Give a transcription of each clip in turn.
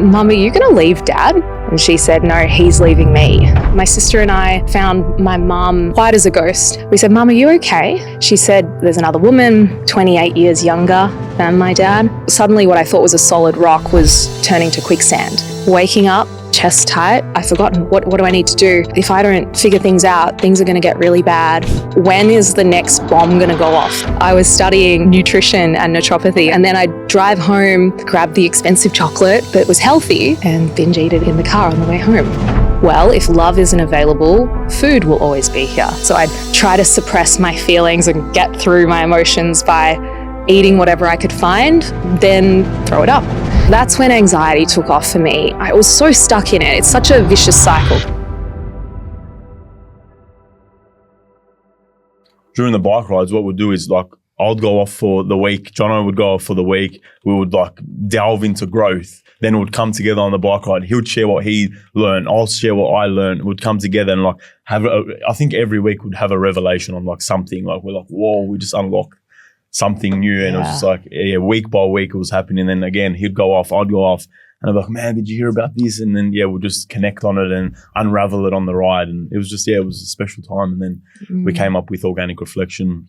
Mum, are you going to leave Dad? And she said, no, he's leaving me. My sister and I found my mum white as a ghost. We said, Mum, are you okay? She said, there's another woman, 28 years younger than my dad. Suddenly what I thought was a solid rock was turning to quicksand. Waking up, chest tight, I've forgotten, what do I need to do? If I don't figure things out, things are going to get really bad. When is the next bomb going to go off? I was studying nutrition and naturopathy, and then I'd drive home, grab the expensive chocolate that was healthy, and binge eat it in the car on the way home. Well, if love isn't available, food will always be here. So I'd try to suppress my feelings and get through my emotions by eating whatever I could find, then throw it up. That's when anxiety took off for me. I was so stuck in it. It's such a vicious cycle. During the bike rides, what we'd do is like, I'd go off for the week, Jono would go off for the week, we would like delve into growth. Then we'd come together on the bike ride. He would share what he learned, I'll share what I learned. We'd come together and like I think every week we'd have a revelation on like something. Like we're like, whoa, we just unlocked something new. And it was just like, yeah, week by week it was happening. And then again, he'd go off, I'd go off. And I'm like, man, did you hear about this? And then, we'll just connect on it and unravel it on the ride. And it was just, it was a special time. And then we came up with Organic Reflection,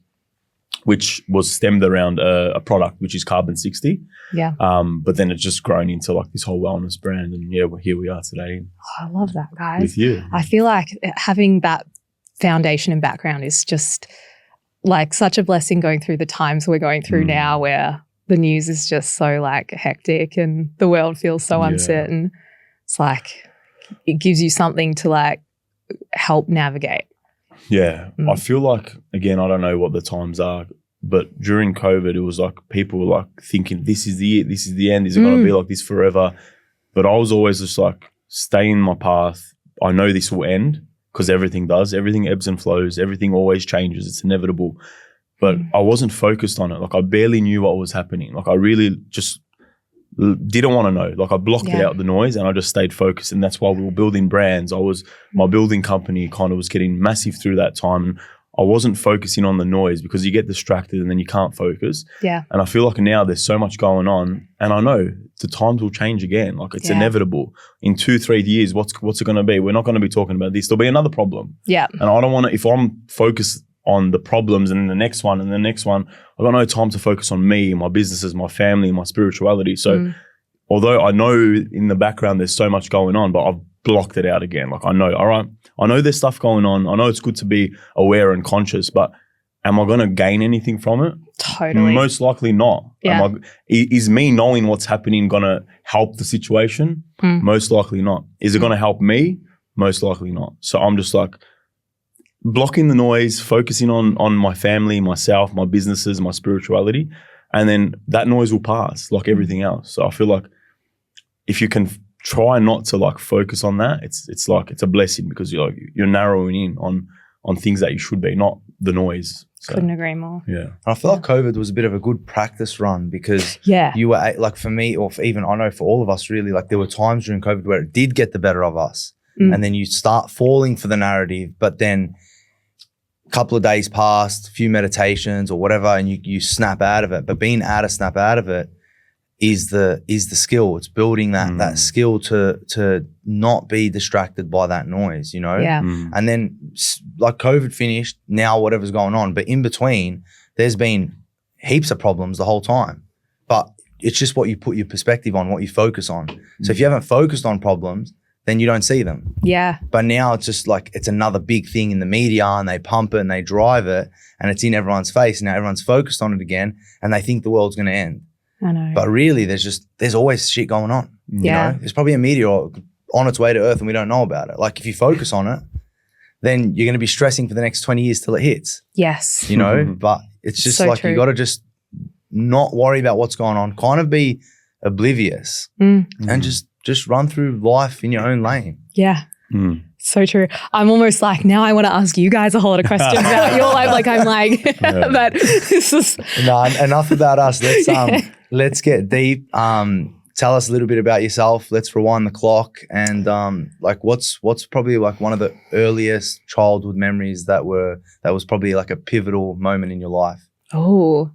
which was stemmed around a product, which is Carbon 60. Yeah. But then it's just grown into like this whole wellness brand. And here we are today. Oh, I love that, guys. With you. I feel like having that foundation and background is just like such a blessing going through the times we're going through now, where the news is just so like hectic and the world feels so uncertain. It's like it gives you something to like help navigate. Yeah. I feel like, again, I don't know what the times are, but during COVID, it was like people were like thinking, this is the end. Is it going to be like this forever? But I was always just like, stay in my path. I know this will end. Because everything does. Everything ebbs and flows. Everything always changes. It's inevitable. But I wasn't focused on it. Like I barely knew what was happening. Like I really just didn't want to know. Like I blocked it out, the noise, and I just stayed focused. And that's why we were building brands. My building company kind of was getting massive through that time. And I wasn't focusing on the noise because you get distracted and then you can't focus. Yeah. And I feel like now there's so much going on, and I know the times will change again. Like it's inevitable. In 2-3 years, what's it going to be? We're not going to be talking about this. There'll be another problem. Yeah. And I don't want to, if I'm focused on the problems and then the next one and the next one, I've got no time to focus on me, my businesses, my family, my spirituality. So although I know in the background there's so much going on, but I've blocked it out again. Like I know, all right, I know there's stuff going on. I know it's good to be aware and conscious, but am I going to gain anything from it? Totally. Most likely not. Yeah. Is me knowing what's happening going to help the situation? Most likely not. Is it going to help me? Most likely not. So I'm just like blocking the noise, focusing on my family, myself, my businesses, my spirituality, and then that noise will pass like everything else. So I feel like if you can try not to like focus on that, it's like it's a blessing, because you're narrowing in on things that you should be, not the noise. So, couldn't agree more. Yeah. I feel like COVID was a bit of a good practice run, because you were like, for me, or for even I know for all of us really, like there were times during COVID where it did get the better of us, and then you start falling for the narrative, but then a couple of days passed, a few meditations or whatever, and you snap out of it. But being able to snap out of it is the skill. It's building that skill to not be distracted by that noise, you know? Yeah. And then like COVID finished, now whatever's going on. But in between, there's been heaps of problems the whole time. But it's just what you put your perspective on, what you focus on. So if you haven't focused on problems, then you don't see them. Yeah. But now it's just like, it's another big thing in the media, and they pump it and they drive it, and it's in everyone's face. Now everyone's focused on it again, and they think the world's going to end. I know. But really, there's always shit going on. Yeah. You know? There's probably a meteor on its way to Earth and we don't know about it. Like if you focus on it, then you're going to be stressing for the next 20 years till it hits. Yes. You know, but it's just So like true. you got to just not worry about what's going on, kind of be oblivious and just run through life in your own lane. Yeah. So true. I'm almost like, now I want to ask you guys a whole lot of questions about your life. Like I'm like, but this is. No, enough about us. Let's get deep. Tell us a little bit about yourself. Let's rewind the clock. And like what's probably like one of the earliest childhood memories that was probably like a pivotal moment in your life? Oh,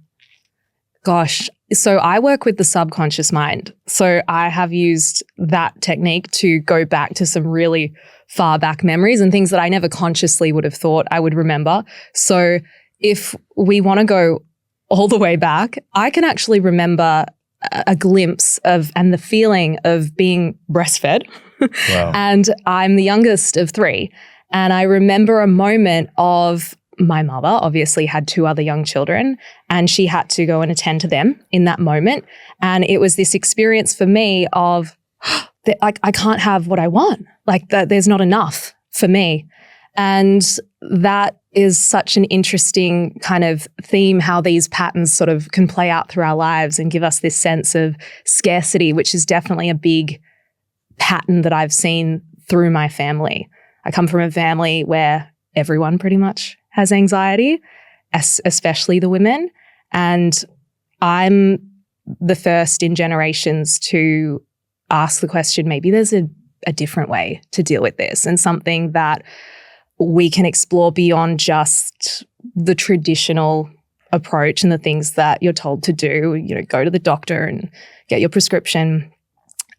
gosh. So I work with the subconscious mind. So I have used that technique to go back to some really far back memories and things that I never consciously would have thought I would remember. So if we want to go all the way back, I can actually remember a glimpse of and the feeling of being breastfed. Wow. And I'm the youngest of 3. And I remember a moment of my mother obviously had 2 other young children and she had to go and attend to them in that moment. And it was this experience for me of like, I can't have what I want. Like there's not enough for me. And that is such an interesting kind of theme, how these patterns sort of can play out through our lives and give us this sense of scarcity, which is definitely a big pattern that I've seen through my family. I come from a family where everyone pretty much has anxiety, especially the women. And I'm the first in generations to ask the question, maybe there's a different way to deal with this and something that we can explore beyond just the traditional approach and the things that you're told to do, you know, go to the doctor and get your prescription.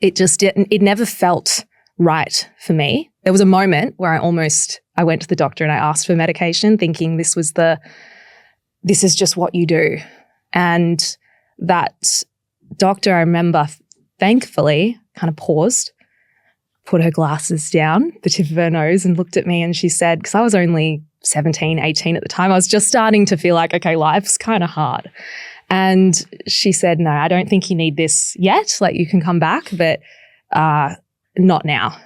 It never felt right for me. There was a moment where I went to the doctor and I asked for medication thinking this is just what you do. And that doctor, I remember, thankfully kind of paused, put her glasses down the tip of her nose and looked at me and she said, because I was only 17, 18 at the time, I was just starting to feel like, okay, life's kind of hard. And she said, no, I don't think you need this yet. Like you can come back, but not now.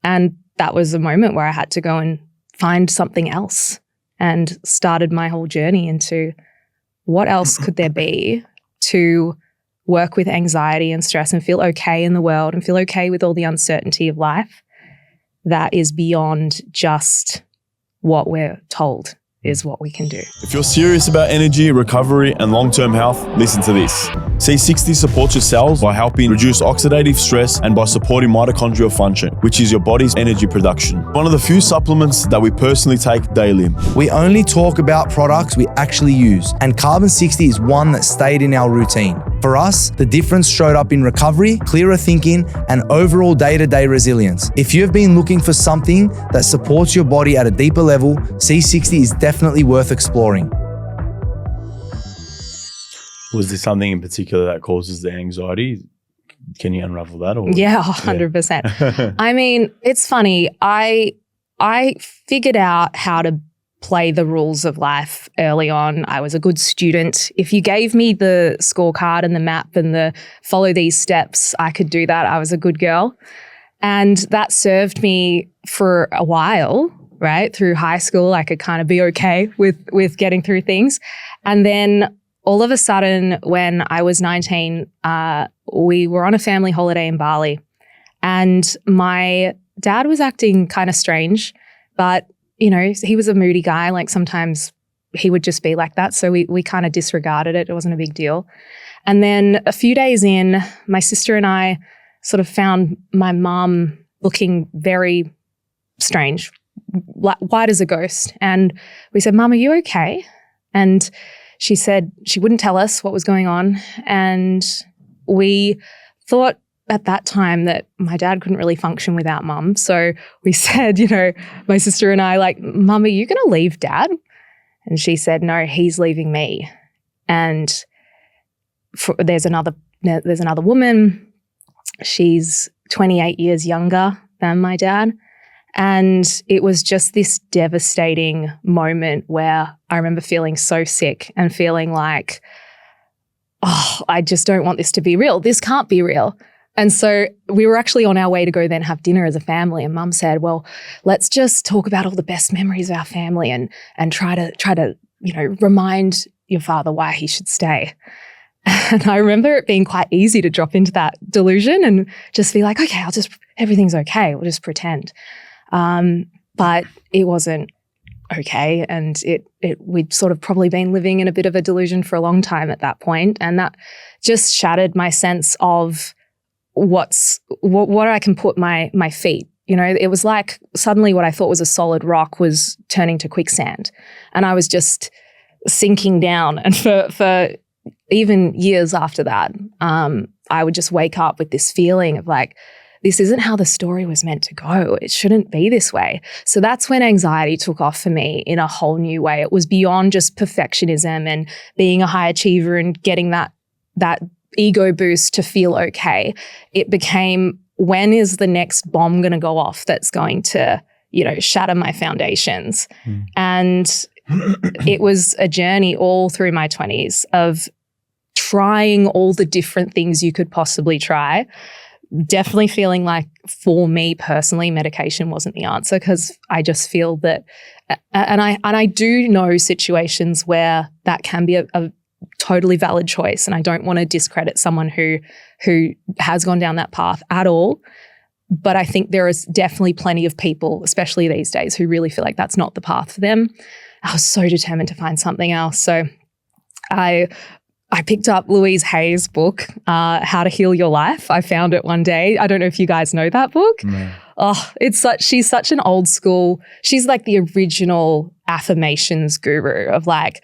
And that was a moment where I had to go and find something else and started my whole journey into what else could there be to work with anxiety and stress and feel okay in the world and feel okay with all the uncertainty of life that is beyond just what we're told is what we can do. If you're serious about energy, recovery, and long-term health, listen to this. C60 supports your cells by helping reduce oxidative stress and by supporting mitochondrial function, which is your body's energy production. One of the few supplements that we personally take daily. We only talk about products we actually use, and Carbon 60 is one that stayed in our routine. For us, the difference showed up in recovery, clearer thinking, and overall day-to-day resilience. If you've been looking for something that supports your body at a deeper level, C60 is definitely worth exploring. Was there something in particular that causes the anxiety? Can you unravel that? Or? Yeah, 100%. Yeah. I mean, it's funny. I figured out how to play the rules of life early on. I was a good student. If you gave me the scorecard and the map and the follow these steps, I could do that. I was a good girl. And that served me for a while, right? Through high school, I could kind of be okay with getting through things. And then all of a sudden, when I was 19, we were on a family holiday in Bali. And my dad was acting kind of strange, but you know, he was a moody guy. Like sometimes he would just be like that. So we kind of disregarded it. It wasn't a big deal. And then a few days in, my sister and I sort of found my mum looking very strange, white as a ghost. And we said, Mum, are you okay? And she said she wouldn't tell us what was going on. And we thought at that time that my dad couldn't really function without Mum. So we said, you know, my sister and I, like, Mum, are you going to leave Dad? And she said, no, he's leaving me. And there's another woman. She's 28 years younger than my dad. And it was just this devastating moment where I remember feeling so sick and feeling like, oh, I just don't want this to be real. This can't be real. And so we were actually on our way to go then have dinner as a family. And Mum said, well, let's just talk about all the best memories of our family and try to, you know, remind your father why he should stay. And I remember it being quite easy to drop into that delusion and just be like, okay, everything's okay. We'll just pretend. But it wasn't okay. And we'd sort of probably been living in a bit of a delusion for a long time at that point. And that just shattered my sense of what I can put my feet. You know, it was like suddenly what I thought was a solid rock was turning to quicksand. And I was just sinking down. And for even years after that, I would just wake up with this feeling of like, this isn't how the story was meant to go. It shouldn't be this way. So that's when anxiety took off for me in a whole new way. It was beyond just perfectionism and being a high achiever and getting that ego boost to feel okay. It became, when is the next bomb going to go off that's going to, shatter my foundations? And it was a journey all through my 20s of trying all the different things you could possibly try. Definitely feeling like, for me personally, medication wasn't the answer, because I just feel that, and I do know situations where that can be a totally valid choice, and I don't want to discredit someone who has gone down that path at all. But I think there is definitely plenty of people, especially these days, who really feel like that's not the path for them. I was so determined to find something else. So I picked up Louise Hay's book, How to Heal Your Life. I found it one day. I don't know if you guys know that book. No. Oh, she's such an old school, she's like the original affirmations guru of like,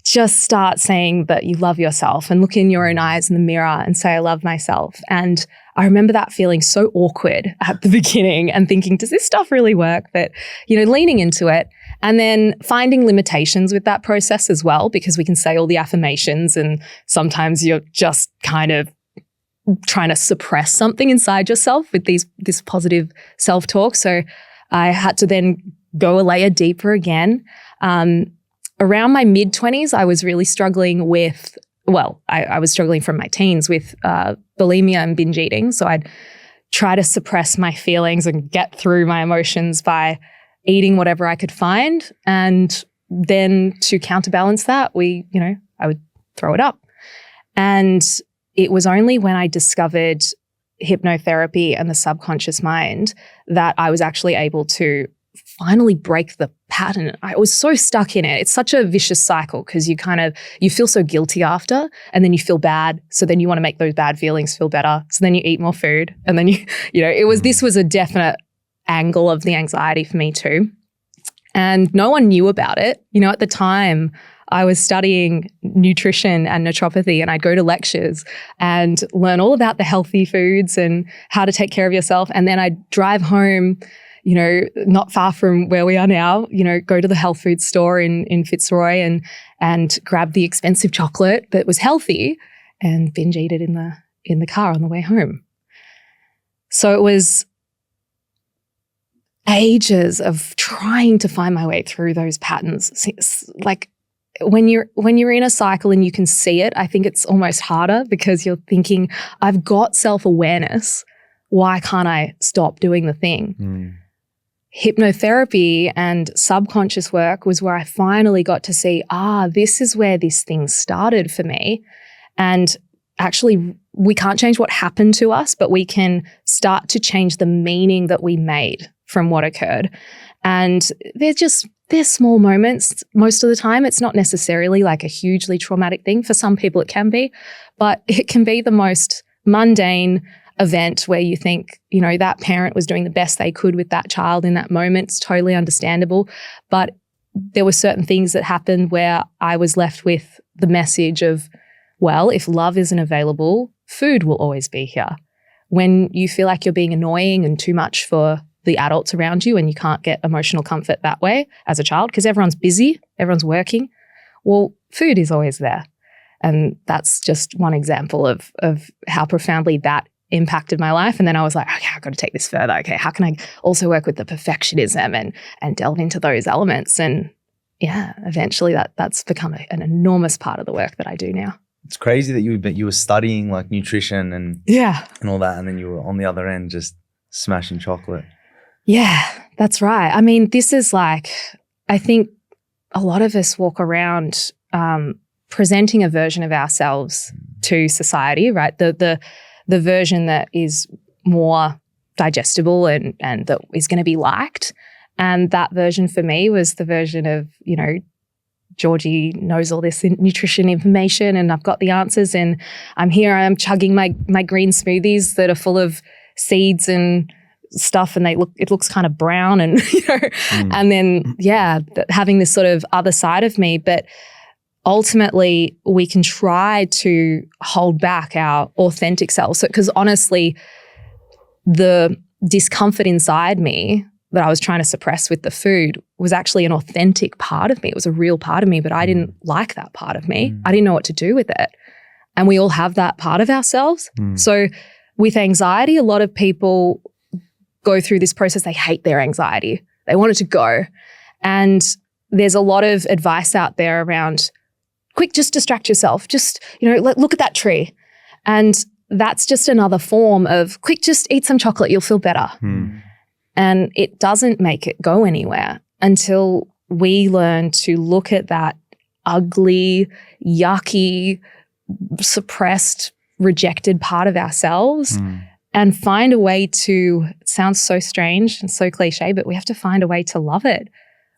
just start saying that you love yourself and look in your own eyes in the mirror and say, I love myself. And I remember that feeling so awkward at the beginning and thinking, does this stuff really work? But, leaning into it and then finding limitations with that process as well, because we can say all the affirmations and sometimes you're just kind of trying to suppress something inside yourself with this positive self-talk. So I had to then go a layer deeper again. Around my mid-20s, I was really struggling with, I was struggling from my teens with bulimia and binge eating. So I'd try to suppress my feelings and get through my emotions by eating whatever I could find. And then to counterbalance that, I would throw it up. And it was only when I discovered hypnotherapy and the subconscious mind that I was actually able to finally break the pattern. I was so stuck in it. It's such a vicious cycle because you feel so guilty after, and then you feel bad. So then you want to make those bad feelings feel better. So then you eat more food, and then this was a definite angle of the anxiety for me too. And no one knew about it. At the time I was studying nutrition and naturopathy, and I'd go to lectures and learn all about the healthy foods and how to take care of yourself. And then I'd drive home, not far from where we are now, go to the health food store in Fitzroy and grab the expensive chocolate that was healthy and binge eat it in the car on the way home. So it was ages of trying to find my way through those patterns. Like when you're in a cycle and you can see it, I think it's almost harder because you're thinking, I've got self-awareness. Why can't I stop doing the thing? Hypnotherapy and subconscious work was where I finally got to see, this is where this thing started for me. And actually, we can't change what happened to us, but we can start to change the meaning that we made from what occurred. And they're small moments most of the time. It's not necessarily like a hugely traumatic thing. For some people it can be, but it can be the most mundane event where you think, that parent was doing the best they could with that child in that moment. It's totally understandable. But there were certain things that happened where I was left with the message of, well, if love isn't available, food will always be here. When you feel like you're being annoying and too much for the adults around you and you can't get emotional comfort that way as a child because everyone's busy, everyone's working, well, food is always there. And that's just one example of how profoundly that impacted my life. And then I was like, okay, I've got to take this further. Okay, how can I also work with the perfectionism and delve into those elements? And yeah, eventually that's become an enormous part of the work that I do now. It's crazy that you were studying like nutrition and all that, and then you were on the other end just smashing chocolate. Yeah, that's right. I mean, this is like, I think a lot of us walk around presenting a version of ourselves to society, right? The version that is more digestible and that is going to be liked. And that version for me was the version of, Georgie knows all this nutrition information and I've got the answers and I'm chugging my green smoothies that are full of seeds and stuff and it looks kind of brown and, and then, having this sort of other side of me. But ultimately we can try to hold back our authentic selves. So, because honestly, the discomfort inside me that I was trying to suppress with the food was actually an authentic part of me. It was a real part of me, but I didn't like that part of me. I didn't know what to do with it. And we all have that part of ourselves. So with anxiety, a lot of people go through this process. They hate their anxiety. They want it to go. And there's a lot of advice out there around, quick, just distract yourself. Just, look at that tree. And that's just another form of, quick, just eat some chocolate. You'll feel better. And it doesn't make it go anywhere until we learn to look at that ugly, yucky, suppressed, rejected part of ourselves and find a way to, it sounds so strange and so cliche, but we have to find a way to love it.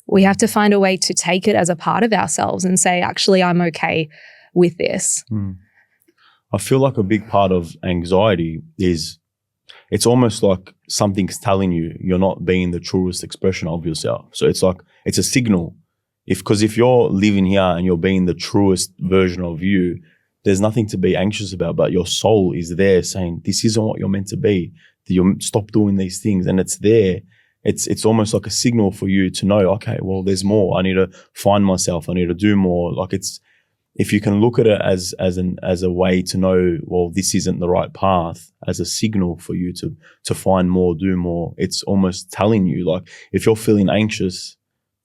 We have to find a way to take it as a part of ourselves and say, actually, I'm okay with this. I feel like a big part of anxiety is it's almost like something's telling you you're not being the truest expression of yourself. So it's like, it's a signal. Because if you're living here and you're being the truest version of you, there's nothing to be anxious about, but your soul is there saying, this isn't what you're meant to be. You stop doing these things, and it's there. It's almost like a signal for you to know, okay, well, there's more. I need to find myself. I need to do more. Like if you can look at it as a way to know, well, this isn't the right path, as a signal for you to find more, do more. It's almost telling you, like, if you're feeling anxious,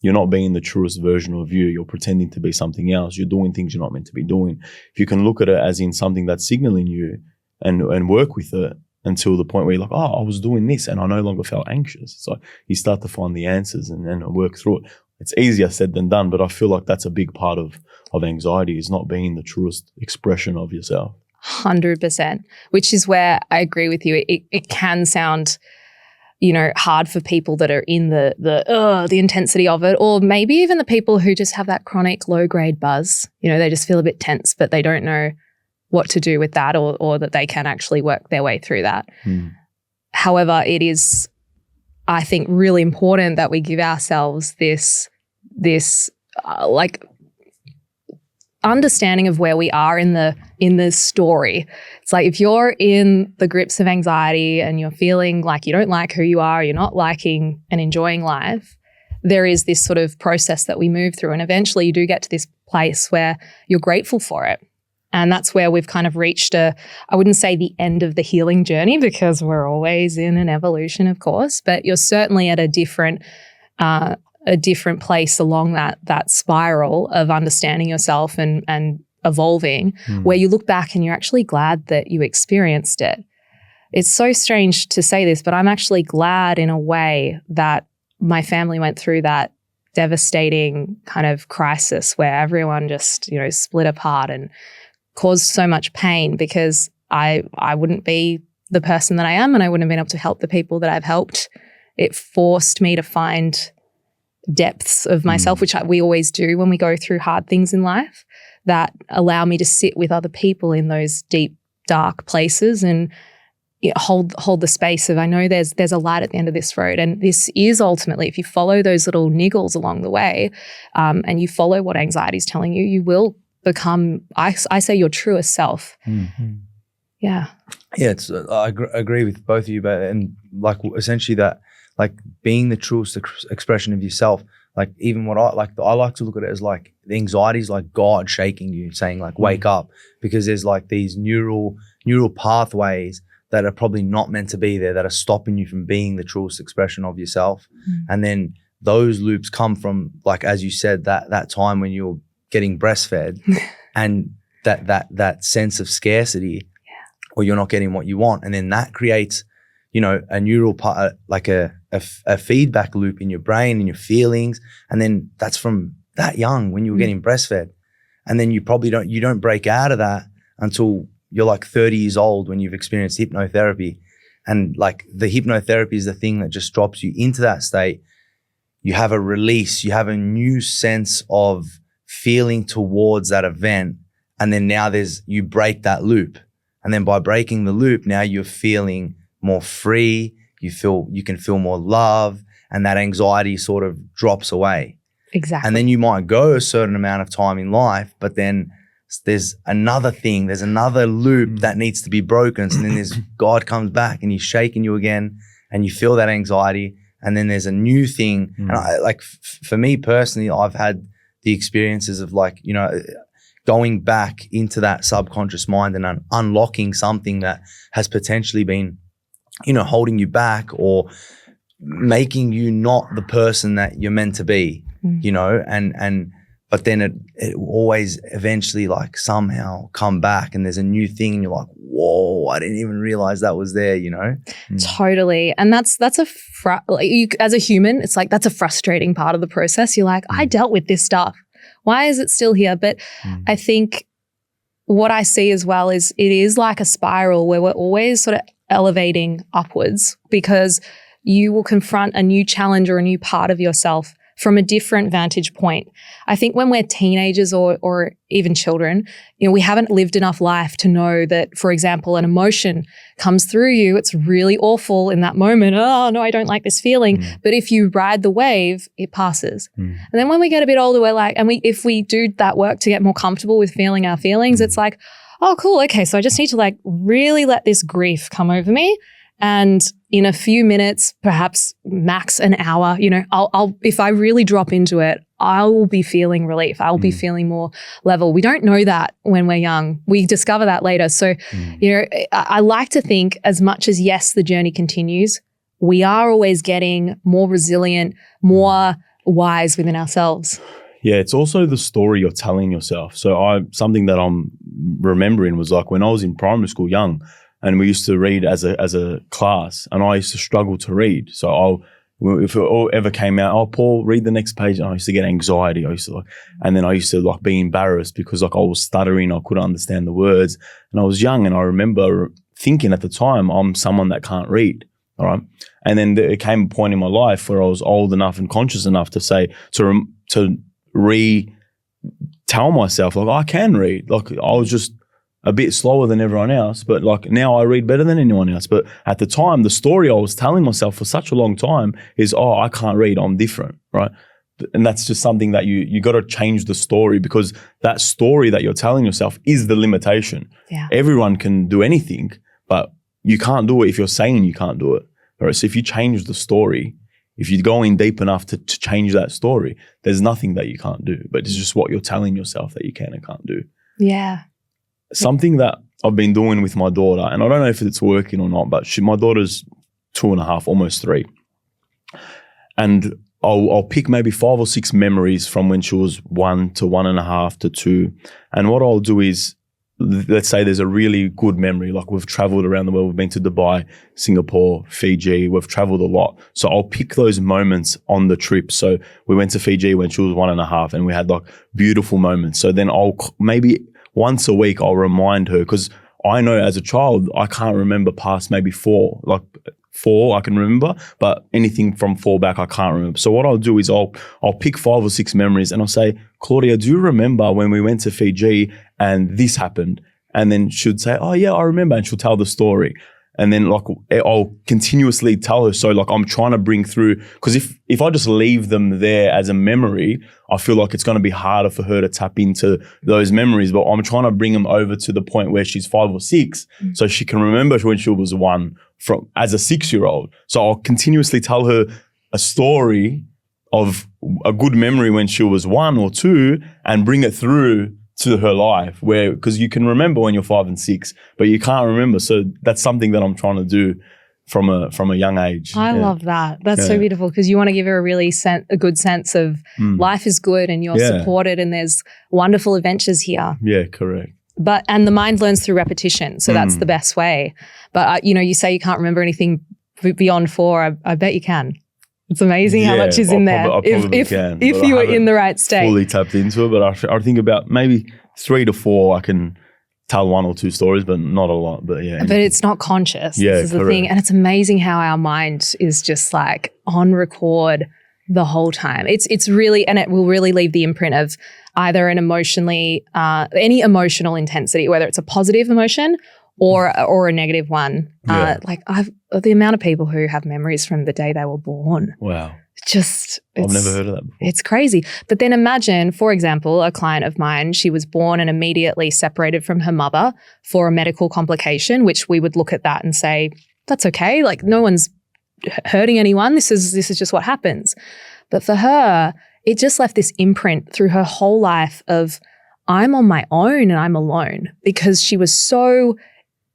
you're not being the truest version of you. You're pretending to be something else. You're doing things you're not meant to be doing. If you can look at it as in something that's signaling you and work with it until the point where you're like, oh, I was doing this and I no longer felt anxious. So you start to find the answers and work through it. It's easier said than done, but I feel like that's a big part of anxiety, is not being the truest expression of yourself. 100%, which is where I agree with you. It can sound, hard for people that are in the intensity of it, or maybe even the people who just have that chronic low-grade buzz. They just feel a bit tense, but they don't know what to do with that, or that they can actually work their way through that. However, it is, I think, really important that we give ourselves this understanding of where we are in the story. It's like, if you're in the grips of anxiety and you're feeling like you don't like who you are, you're not liking and enjoying life, there is this sort of process that we move through, and eventually you do get to this place where you're grateful for it. And that's where we've kind of reached I wouldn't say the end of the healing journey, because we're always in an evolution, of course, but you're certainly at a different place along that spiral of understanding yourself and evolving, where you look back and you're actually glad that you experienced it. It's so strange to say this, but I'm actually glad in a way that my family went through that devastating kind of crisis where everyone just, split apart and caused so much pain, because I wouldn't be the person that I am, and I wouldn't have been able to help the people that I've helped. It forced me to find depths of myself, which we always do when we go through hard things in life, that allow me to sit with other people in those deep, dark places and hold the space of, I know there's a light at the end of this road. And this is ultimately, if you follow those little niggles along the way, and you follow what anxiety is telling you, you will become, I say, your truest self. Yeah. Yeah, I agree with both of you, but and like essentially that, like being the truest expression of yourself. Like even what I like to look at it as like the anxiety is like God shaking you, saying like wake up, because there's like these neural pathways that are probably not meant to be there, that are stopping you from being the truest expression of yourself. And then those loops come from, like as you said, that time when you're getting breastfed and that sense of scarcity, or you're not getting what you want, and then that creates a neural part, like a feedback loop in your brain and your feelings. And then that's from that young, when you were getting breastfed. And then you probably don't break out of that until you're like 30 years old, when you've experienced hypnotherapy. And like the hypnotherapy is the thing that just drops you into that state. You have a release, you have a new sense of feeling towards that event. And then now you break that loop. And then by breaking the loop, now you're feeling more free, you can feel more love, and that anxiety sort of drops away. Exactly. And then you might go a certain amount of time in life, but then there's another thing, there's another loop that needs to be broken. So then there's God comes back and he's shaking you again and you feel that anxiety. And then there's a new thing. And I, like for me personally, I've had the experiences of like, you know, going back into that subconscious mind and unlocking something that has potentially been, you know, holding you back or making you not the person that you're meant to be, you know, but then it always eventually like somehow come back and there's a new thing and you're like, whoa, I didn't even realize that was there, you know? Totally. And that's as a human, it's like, that's a frustrating part of the process. You're like, I dealt with this stuff. Why is it still here? But I think what I see as well is it is like a spiral where we're always sort of elevating upwards because you will confront a new challenge or a new part of yourself from a different vantage point. I think when we're teenagers or even children, you know, we haven't lived enough life to know that, for example, an emotion comes through you. It's really awful in that moment. Oh, no, I don't like this feeling. But if you ride the wave, it passes. And then when we get a bit older, we're like, if we do that work to get more comfortable with feeling our feelings, it's like, oh, cool. Okay. So I just need to like really let this grief come over me. And in a few minutes, perhaps max an hour, you know, I'll if I really drop into it, I will be feeling relief. I'll be feeling more level. We don't know that when we're young. We discover that later. So, you know, I like to think as much as, yes, the journey continues, we are always getting more resilient, more wise within ourselves. Yeah, it's also the story you're telling yourself. So something that I'm remembering was like when I was in primary school young, and we used to read as a class, and I used to struggle to read. So if it ever came out, oh, Paul, read the next page, and I used to get anxiety. And then I used to be embarrassed because I was stuttering, I couldn't understand the words, and I was young, and I remember thinking at the time, I'm someone that can't read. All right, and then it came a point in my life where I was old enough and conscious enough to say to tell myself I can read. Like I was just a bit slower than everyone else, but like now I read better than anyone else. But at the time, the story I was telling myself for such a long time is, oh, I can't read, I'm different, right? And that's just something that you got to change the story, because that story that you're telling yourself is the limitation. Yeah. Everyone can do anything, but you can't do it if you're saying you can't do it. All right? So if you change the story, if you go in deep enough to change that story, there's nothing that you can't do, but it's just what you're telling yourself that you can and can't do. Yeah. Something that I've been doing with my daughter, and I don't know if it's working or not, but my daughter's 2.5, almost 3. And I'll pick maybe 5 or 6 memories from when she was 1 to 1.5 to 2. And what I'll do is, let's say there's a really good memory, like we've traveled around the world, we've been to Dubai, Singapore, Fiji, we've traveled a lot. So I'll pick those moments on the trip. So we went to Fiji when she was 1.5 and we had like beautiful moments. So then I'll maybe once a week I'll remind her, because I know as a child, I can't remember past maybe 4, like 4 I can remember, but anything from 4 back I can't remember. So what I'll do is I'll pick 5 or 6 memories and I'll say, Claudia, do you remember when we went to Fiji and this happened? And then she'd say, oh yeah, I remember. And she'll tell the story. And then like I'll continuously tell her. So like I'm trying to bring through, because if I just leave them there as a memory, I feel like it's going to be harder for her to tap into those memories. But I'm trying to bring them over to the point where she's 5 or 6, so she can remember when she was 1 as a 6-year-old. So I'll continuously tell her a story of a good memory when she was 1 or 2 and bring it through to her life, because you can remember when you're 5 and 6, but you can't remember. So that's something that I'm trying to do from a young age. I love that. That's so beautiful, because you want to give her a good sense of life is good and you're supported and there's wonderful adventures here. Yeah, correct. And the mind learns through repetition. So that's the best way. But, you say you can't remember anything beyond 4. I bet you can. It's amazing how much is in there. If you were in the right state. Fully tapped into it, but I think about maybe 3 to 4 I can tell 1 or 2 stories, but not a lot. But yeah. But it's not conscious. Yeah, this is the thing. And it's amazing how our mind is just like on record the whole time. It's really, and it will really leave the imprint of either an any emotional intensity, whether it's a positive emotion or a negative one. Like the amount of people who have memories from the day they were born. Wow. I've never heard of that before. It's crazy. But then imagine, for example, a client of mine, she was born and immediately separated from her mother for a medical complication, which we would look at that and say, that's okay. Like, no one's hurting anyone. This is just what happens. But for her, it just left this imprint through her whole life of, I'm on my own and I'm alone, because she was so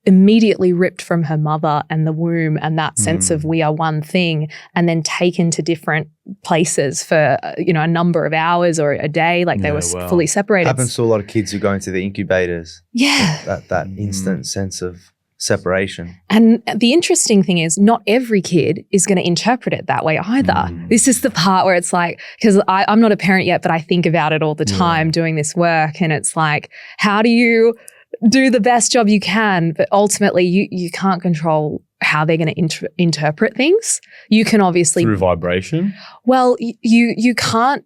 immediately ripped from her mother and the womb and that sense of we are one thing, and then taken to different places for, a number of hours or a day, like they were fully separated. Happens to a lot of kids who go into the incubators. Yeah. That instant sense of separation. And the interesting thing is, not every kid is going to interpret it that way either. This is the part where it's like, because I'm not a parent yet, but I think about it all the time doing this work, and it's like, how do you do the best job you can, but ultimately you can't control how they're going to interpret things. You can obviously through vibration. Well, you can't,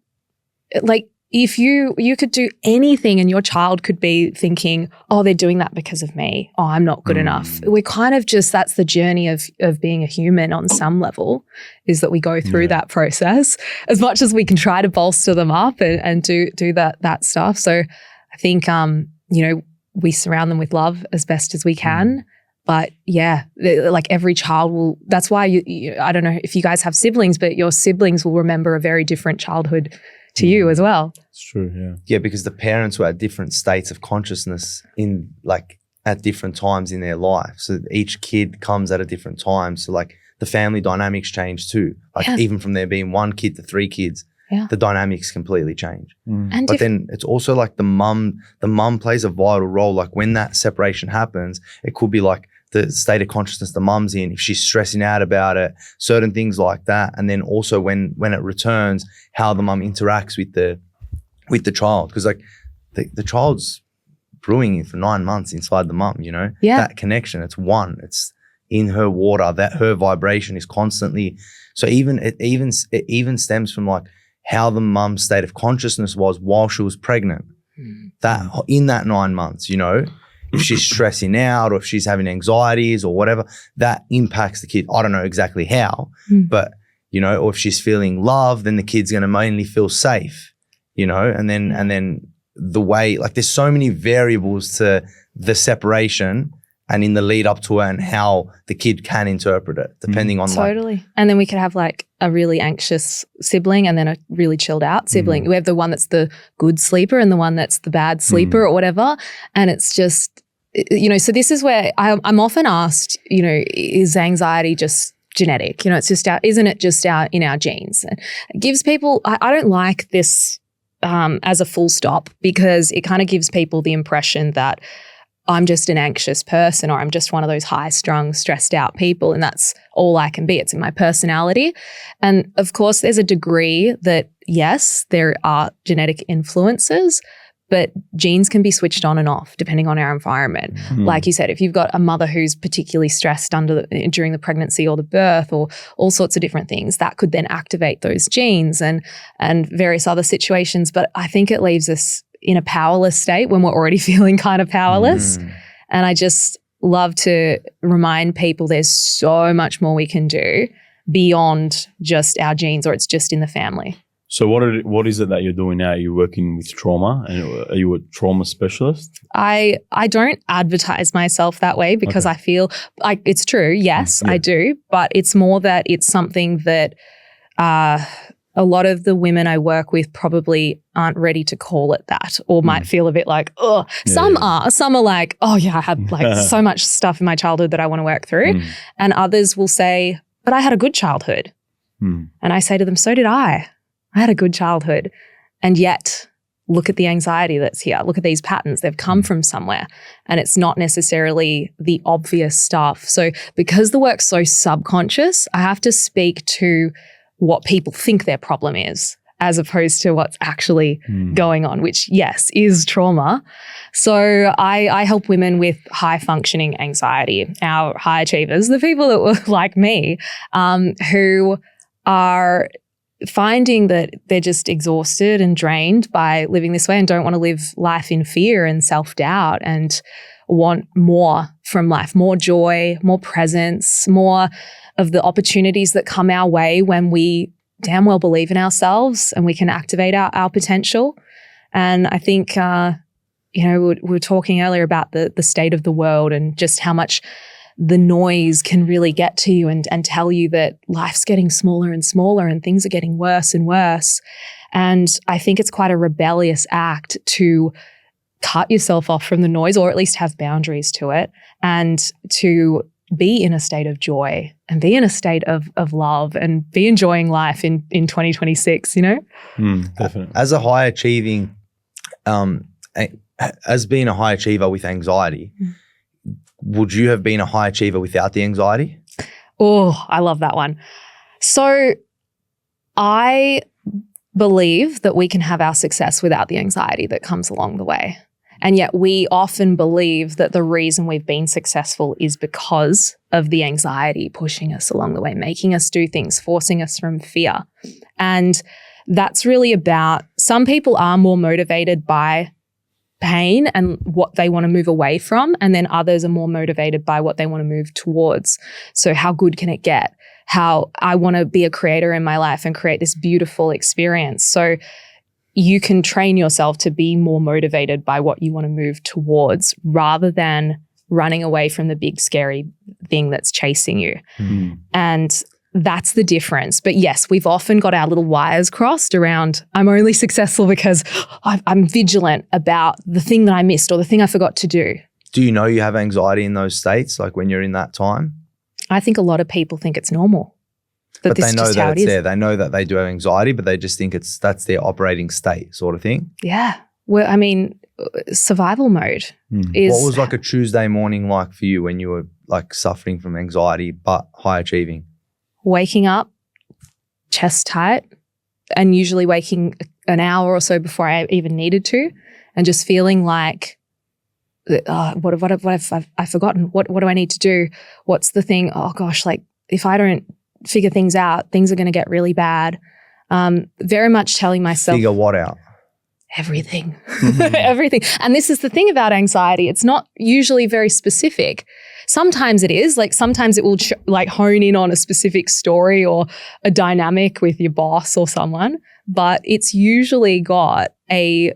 like, if you could do anything and your child could be thinking, oh, they're doing that because of me. Oh, I'm not good enough. We're kind of just, that's the journey of being a human on some level, is that we go through that process as much as we can try to bolster them up and do that stuff. So I think, we surround them with love as best as we can. But yeah, like every child will, that's why I don't know if you guys have siblings, but your siblings will remember a very different childhood to you as well. It's true, yeah. Yeah, because the parents were at different states of consciousness at different times in their life. So each kid comes at a different time. So like the family dynamics change too. Like even from there being one kid to 3 kids, the dynamics completely change. But then it's also like the mum plays a vital role. Like when that separation happens, it could be like the state of consciousness the mum's in, if she's stressing out about it, certain things like that. And then also when it returns, how the mum interacts with the child. Because like the child's brewing for 9 months inside the mum, that connection, it's one, it's in her water, that her vibration is constantly. So it even stems from like how the mum's state of consciousness was while she was pregnant. That in that 9 months, if she's stressing out or if she's having anxieties or whatever, that impacts the kid. I don't know exactly how, but or if she's feeling love, then the kid's going to mainly feel safe, and then the way, like there's so many variables to the separation and in the lead up to it and how the kid can interpret it depending on totally. And then we could have like a really anxious sibling and then a really chilled out sibling. We have the one that's the good sleeper and the one that's the bad sleeper or whatever. And it's just, so this is where I'm often asked, is anxiety just genetic? It's just isn't it just in our genes? It gives people, I don't like this as a full stop, because it kind of gives people the impression that I'm just an anxious person or I'm just one of those high-strung, stressed out people, and that's all I can be. It's in my personality. And of course, there's a degree that, yes, there are genetic influences, but genes can be switched on and off depending on our environment. Like you said, if you've got a mother who's particularly stressed during the pregnancy or the birth or all sorts of different things, that could then activate those genes and various other situations. But I think it leaves us in a powerless state when we're already feeling kind of powerless. And I just love to remind people there's so much more we can do beyond just our genes, or it's just in the family. So what is it that you're doing now? Are you working with trauma, and are you a trauma specialist? I don't advertise myself that way because I feel like it's true. Yes, I do. But it's more that it's something that a lot of the women I work with probably aren't ready to call it that, or might feel a bit like, oh, some are like, oh yeah, I had like so much stuff in my childhood that I want to work through. And others will say, but I had a good childhood. And I say to them, so did I. I had a good childhood. And yet look at the anxiety that's here. Look at these patterns. They've come from somewhere, and it's not necessarily the obvious stuff. So because the work's so subconscious, I have to speak to what people think their problem is, as opposed to what's actually going on, which, yes, is trauma. So I help women with high functioning anxiety, our high achievers, the people that were like me, who are finding that they're just exhausted and drained by living this way and don't want to live life in fear and self-doubt, and want more from life, more joy, more presence, more of the opportunities that come our way when we damn well believe in ourselves and we can activate our potential. And I think, we were talking earlier about the state of the world and just how much the noise can really get to you and tell you that life's getting smaller and smaller and things are getting worse and worse. And I think it's quite a rebellious act to cut yourself off from the noise, or at least have boundaries to it, and to be in a state of joy and be in a state of love and be enjoying life in 2026, Definitely. As a high achieving, as being a high achiever with anxiety, would you have been a high achiever without the anxiety? Oh, I love that one. So I believe that we can have our success without the anxiety that comes along the way. And yet we often believe that the reason we've been successful is because of the anxiety pushing us along the way, making us do things, forcing us from fear. And that's really about, some people are more motivated by pain and what they want to move away from, and then others are more motivated by what they want to move towards. So how good can it get? How I want to be a creator in my life and create this beautiful experience. So you can train yourself to be more motivated by what you want to move towards rather than running away from the big scary thing that's chasing you. And that's the difference. But yes, we've often got our little wires crossed around, I'm only successful because I'm vigilant about the thing that I missed or the thing I forgot to do. Do you know you have anxiety in those states, like when you're in that time? I think a lot of people think it's normal. But they know that it's there. They know that they do have anxiety, but they just think that's their operating state sort of thing. Yeah. Well, I mean, survival mode is... What was like a Tuesday morning like for you when you were like suffering from anxiety but high achieving? Waking up, chest tight, and usually waking an hour or so before I even needed to, and just feeling like, what have I forgotten? What do I need to do? What's the thing? Oh gosh, like if I don't figure things out, things are going to get really bad. Very much telling myself. Figure what out? Everything. Everything. And this is the thing about anxiety. It's not usually very specific. Sometimes it is. Like sometimes it will hone in on a specific story or a dynamic with your boss or someone. But it's usually got a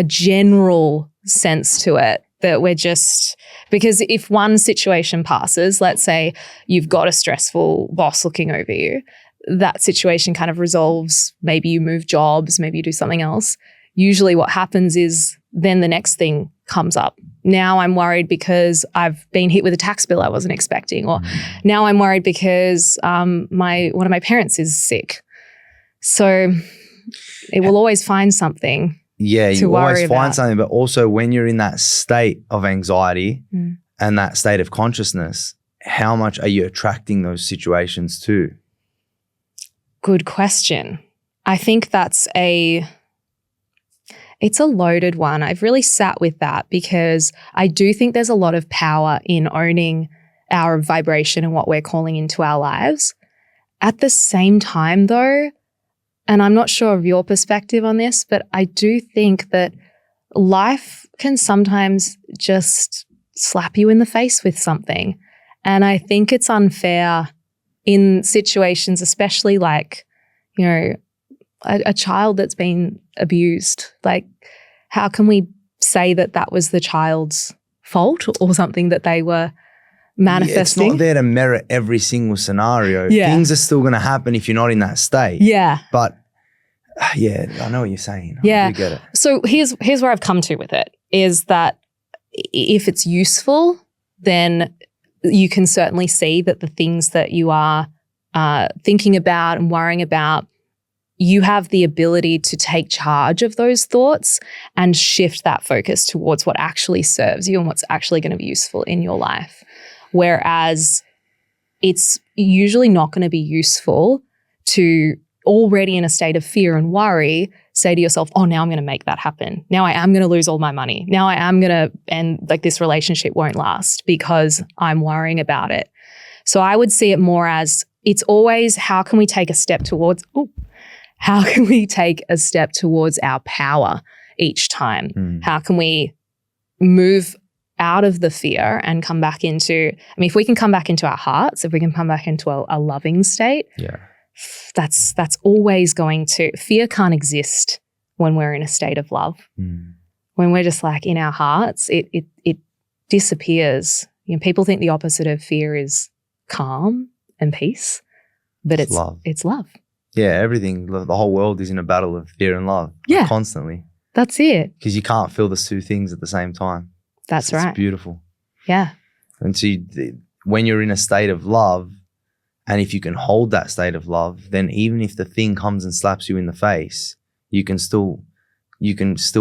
general sense to it that we're just, because if one situation passes, let's say you've got a stressful boss looking over you, that situation kind of resolves. Maybe you move jobs, maybe you do something else. Usually what happens is then the next thing comes up. Now I'm worried because I've been hit with a tax bill I wasn't expecting, or now I'm worried because one of my parents is sick. So it will always find something. Yeah, you always find something, but also when you're in that state of anxiety and that state of consciousness, how much are you attracting those situations to? Good question. I think it's a loaded one. I've really sat with that because I do think there's a lot of power in owning our vibration and what we're calling into our lives. At the same time though, and I'm not sure of your perspective on this, but I do think that life can sometimes just slap you in the face with something. And I think it's unfair in situations, especially like, a child that's been abused. Like, how can we say that was the child's fault or something that they were manifesting? It's not there to merit every single scenario. Things are still going to happen if you're not in that state. Yeah. But I know what you're saying. Yeah. I do get it. So here's where I've come to with it, is that if it's useful, then you can certainly see that the things that you are thinking about and worrying about, you have the ability to take charge of those thoughts and shift that focus towards what actually serves you and what's actually going to be useful in your life. Whereas it's usually not going to be useful to, already in a state of fear and worry, say to yourself, oh, now I'm going to make that happen. Now I am going to lose all my money. Now I am going to, and like this relationship won't last because I'm worrying about it. So I would see it more as, it's always, how can we take a step towards our power each time? How can we move out of the fear and come back into, if we can come back into our hearts, if we can come back into a loving state, that's always going to, fear can't exist when we're in a state of love. When we're just like in our hearts, it disappears. You know, people think the opposite of fear is calm and peace, but it's love. It's love. Yeah, everything, the whole world is in a battle of fear and love. Yeah. Constantly. That's it. Because you can't feel the two things at the same time. That's right. It's beautiful. Yeah. And so when you're in a state of love, and if you can hold that state of love, then even if the thing comes and slaps you in the face, you can still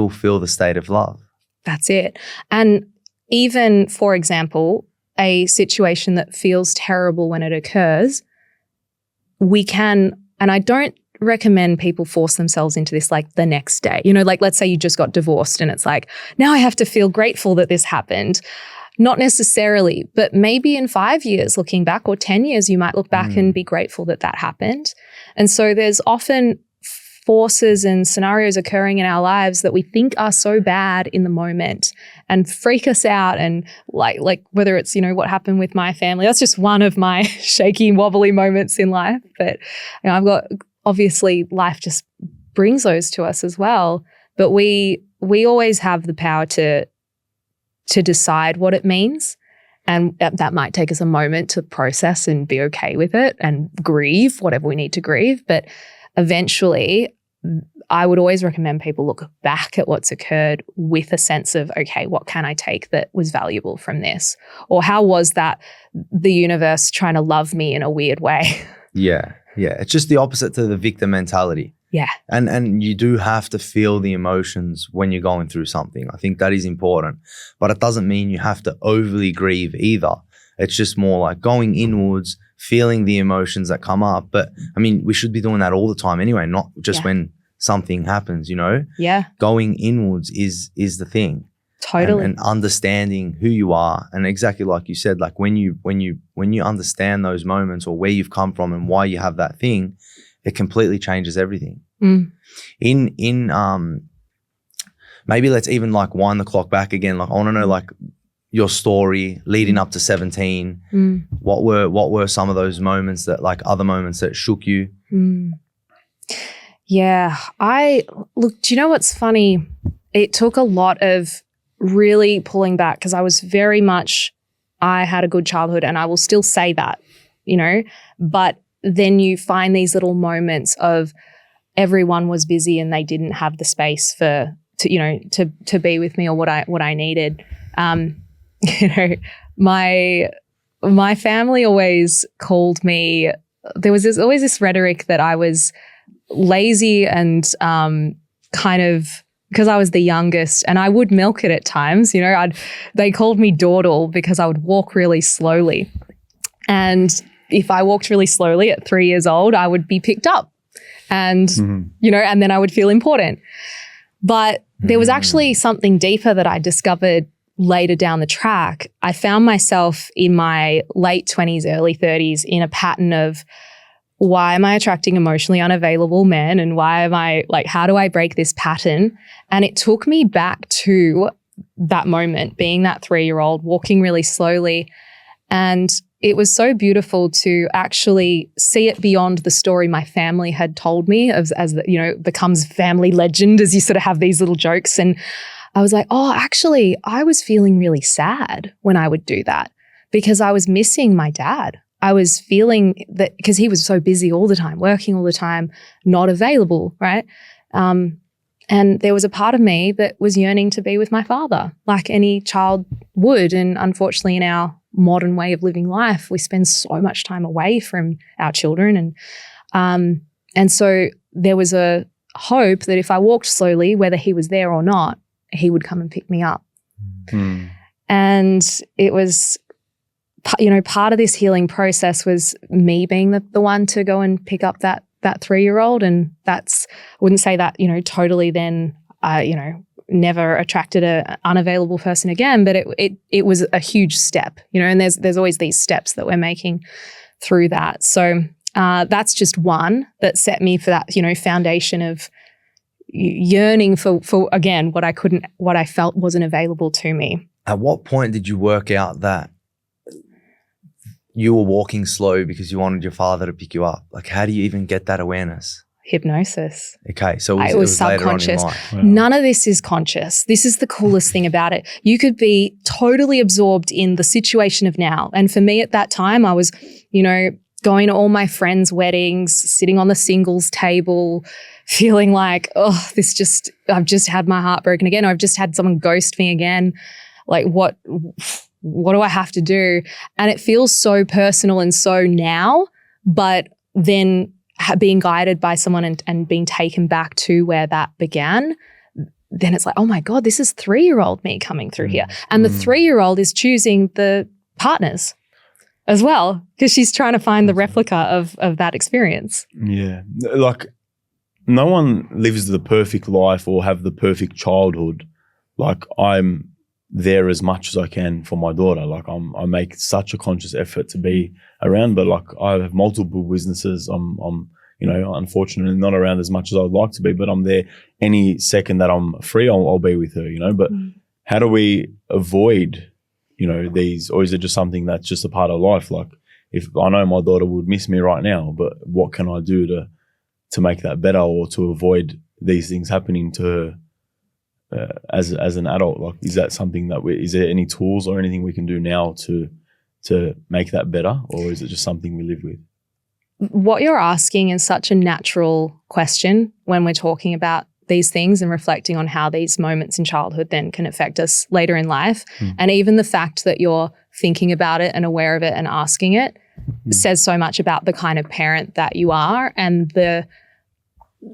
feel the state of love. That's it. And even, for example, a situation that feels terrible when it occurs, we can, and I don't recommend people force themselves into this like the next day. You know, like let's say you just got divorced and it's like, now I have to feel grateful that this happened. Not necessarily, but maybe in 5 years looking back, or 10 years, you might look back and be grateful that that happened. And so there's often forces and scenarios occurring in our lives that we think are so bad in the moment and freak us out. And like whether it's, you know, what happened with my family, that's just one of my shaky, wobbly moments in life. But you know, I've got, obviously life just brings those to us as well. But we always have the power to decide what it means. And that might take us a moment to process and be okay with it and grieve whatever we need to grieve. But eventually, I would always recommend people look back at what's occurred with a sense of, okay, what can I take that was valuable from this? Or how was that the universe trying to love me in a weird way? Yeah. It's just the opposite to the victim mentality. Yeah. And you do have to feel the emotions when you're going through something. I think that is important. But it doesn't mean you have to overly grieve either. It's just more like going inwards, feeling the emotions that come up. But I mean, we should be doing that all the time anyway, not just when something happens, you know? Yeah. Going inwards is the thing. Totally. And understanding who you are. And exactly like you said, like when you understand those moments or where you've come from and why you have that thing, it completely changes everything. In maybe let's even like wind the clock back again. Like I want to know like your story leading up to 17. What were some of those moments that like other moments that shook you? Yeah, do you know what's funny? It took a lot of really pulling back because I was very much, I had a good childhood and I will still say that, you know, but then you find these little moments of everyone was busy and they didn't have the space to be with me or what I needed. You know, my family always called me, there was always this rhetoric that I was lazy and kind of, because I was the youngest and I would milk it at times, you know, they called me dawdle because I would walk really slowly. And if I walked really slowly at 3 years old, I would be picked up and, you know, and then I would feel important. But there was actually something deeper that I discovered later down the track. I found myself in my late 20s, early 30s in a pattern of, why am I attracting emotionally unavailable men? And why am I like, how do I break this pattern? And it took me back to that moment, being that 3-year-old, walking really slowly. And it was so beautiful to actually see it beyond the story my family had told me as you know, becomes family legend as you sort of have these little jokes. And I was like, oh, actually, I was feeling really sad when I would do that because I was missing my dad. I was feeling that because he was so busy all the time, working all the time, not available, right? And there was a part of me that was yearning to be with my father, like any child would. And unfortunately, in our modern way of living life, we spend so much time away from our children. And so there was a hope that if I walked slowly, whether he was there or not, he would come and pick me up. And it was, you know, part of this healing process was me being the one to go and pick up that 3-year-old. And I wouldn't say that, you know, totally then, you know, never attracted an unavailable person again, but it was a huge step, you know, and there's always these steps that we're making through that. So that's just one that set me for that, you know, foundation of yearning for again, what I felt wasn't available to me. At what point did you work out that you were walking slow because you wanted your father to pick you up. Like, how do you even get that awareness? Hypnosis. Okay, so it was subconscious. Later on in life. Wow. None of this is conscious. This is the coolest thing about it. You could be totally absorbed in the situation of now. And for me at that time, I was, going to all my friends' weddings, sitting on the singles table, feeling like, I've just had my heart broken again, or I've just had someone ghost me again. Like, what do I have to do? And it feels so personal and so now, but then being guided by someone and being taken back to where that began, then it's like, oh my God, this is 3-year-old me coming through here. And the 3-year-old is choosing the partners as well, because she's trying to find the replica of that experience. Yeah. Like, no one lives the perfect life or have the perfect childhood. Like, I'm there as much as I can for my daughter. Like, I make such a conscious effort to be around, but like, I have multiple businesses. I'm unfortunately not around as much as I'd like to be, but I'm there any second that I'm free. I'll be with her, but how do we avoid, these, or is it just something that's just a part of life? Like, if I know my daughter would miss me right now, but what can I do to make that better, or to avoid these things happening to her? As an adult, like, is that something that is there any tools or anything we can do now to make that better, or is it just something we live with? What you're asking is such a natural question when we're talking about these things and reflecting on how these moments in childhood then can affect us later in life. And even the fact that you're thinking about it and aware of it and asking it says so much about the kind of parent that you are. And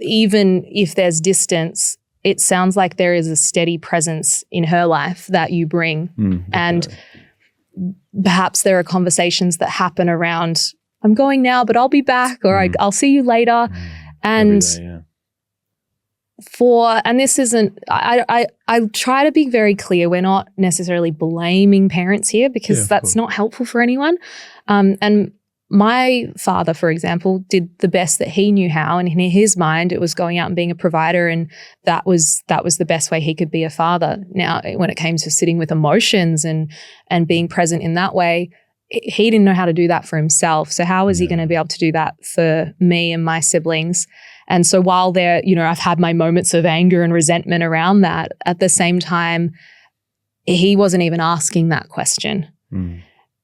even if there's distance, it sounds like there is a steady presence in her life that you bring. And perhaps there are conversations that happen around, I'm going now, but I'll be back, or I'll see you later. And and this isn't, I try to be very clear. We're not necessarily blaming parents here, because that's not helpful for anyone. And my father, for example, did the best that he knew how, and in his mind, it was going out and being a provider, and that was the best way he could be a father. Now, when it came to sitting with emotions and being present in that way, he didn't know how to do that for himself. So how was he going to be able to do that for me and my siblings? And so while there, I've had my moments of anger and resentment around that, at the same time, he wasn't even asking that question.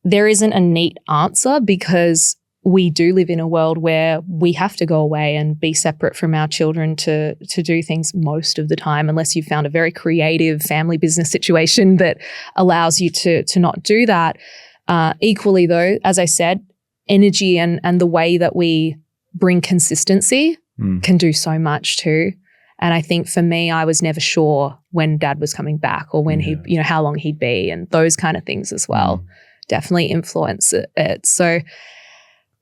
There isn't a neat answer, because we do live in a world where we have to go away and be separate from our children to do things most of the time, unless you've found a very creative family business situation that allows you to not do that. Equally though, as I said, energy and the way that we bring consistency can do so much too. And I think for me, I was never sure when Dad was coming back, or when he, how long he'd be, and those kind of things as well. Definitely influence it. So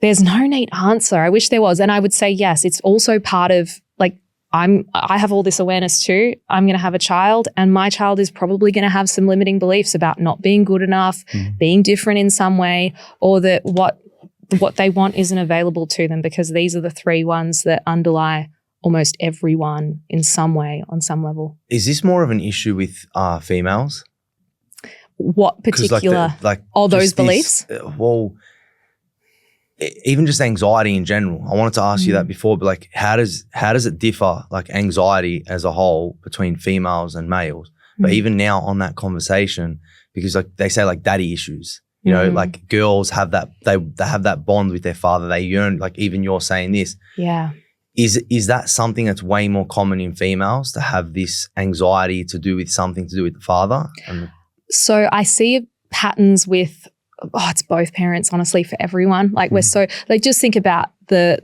there's no neat answer. I wish there was. And I would say, yes, it's also part of, like, I have all this awareness too. I'm going to have a child, and my child is probably going to have some limiting beliefs about not being good enough, being different in some way, or that what they want isn't available to them, because these are the 3 ones that underlie almost everyone in some way, on some level. Is this more of an issue with females? What particular, those beliefs? Even just anxiety in general. I wanted to ask you that before, but like, how does it differ, like anxiety as a whole, between females and males? But even now on that conversation, because like they say, like, daddy issues, like girls have that, they have that bond with their father. They yearn, like, even you're saying this. Yeah. Is that something that's way more common in females, to have this anxiety to do with something to do with the father? So I see patterns with, it's both parents, honestly, for everyone. Like, we're so, like, just think about the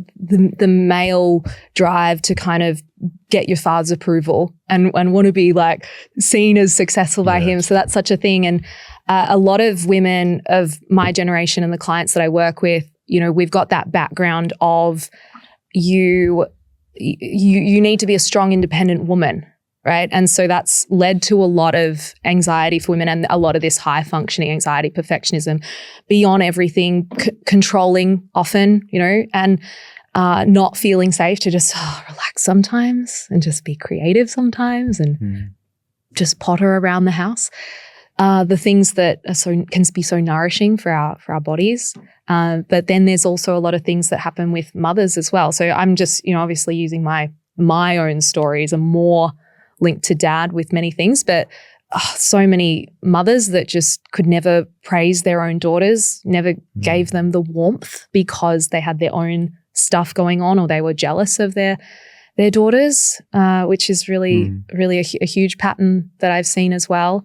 male drive to kind of get your father's approval and want to be like seen as successful by him. So that's such a thing. And a lot of women of my generation and the clients that I work with, we've got that background of you need to be a strong, independent woman. Right. And so that's led to a lot of anxiety for women, and a lot of this high functioning anxiety, perfectionism, beyond everything, controlling often, and not feeling safe to just relax sometimes and just be creative sometimes and just potter around the house. the things that can be so nourishing for our bodies. But then there's also a lot of things that happen with mothers as well. So I'm just, obviously using my own stories are more linked to dad with many things, but so many mothers that just could never praise their own daughters, never gave them the warmth because they had their own stuff going on or they were jealous of their daughters, which is really a huge pattern that I've seen as well.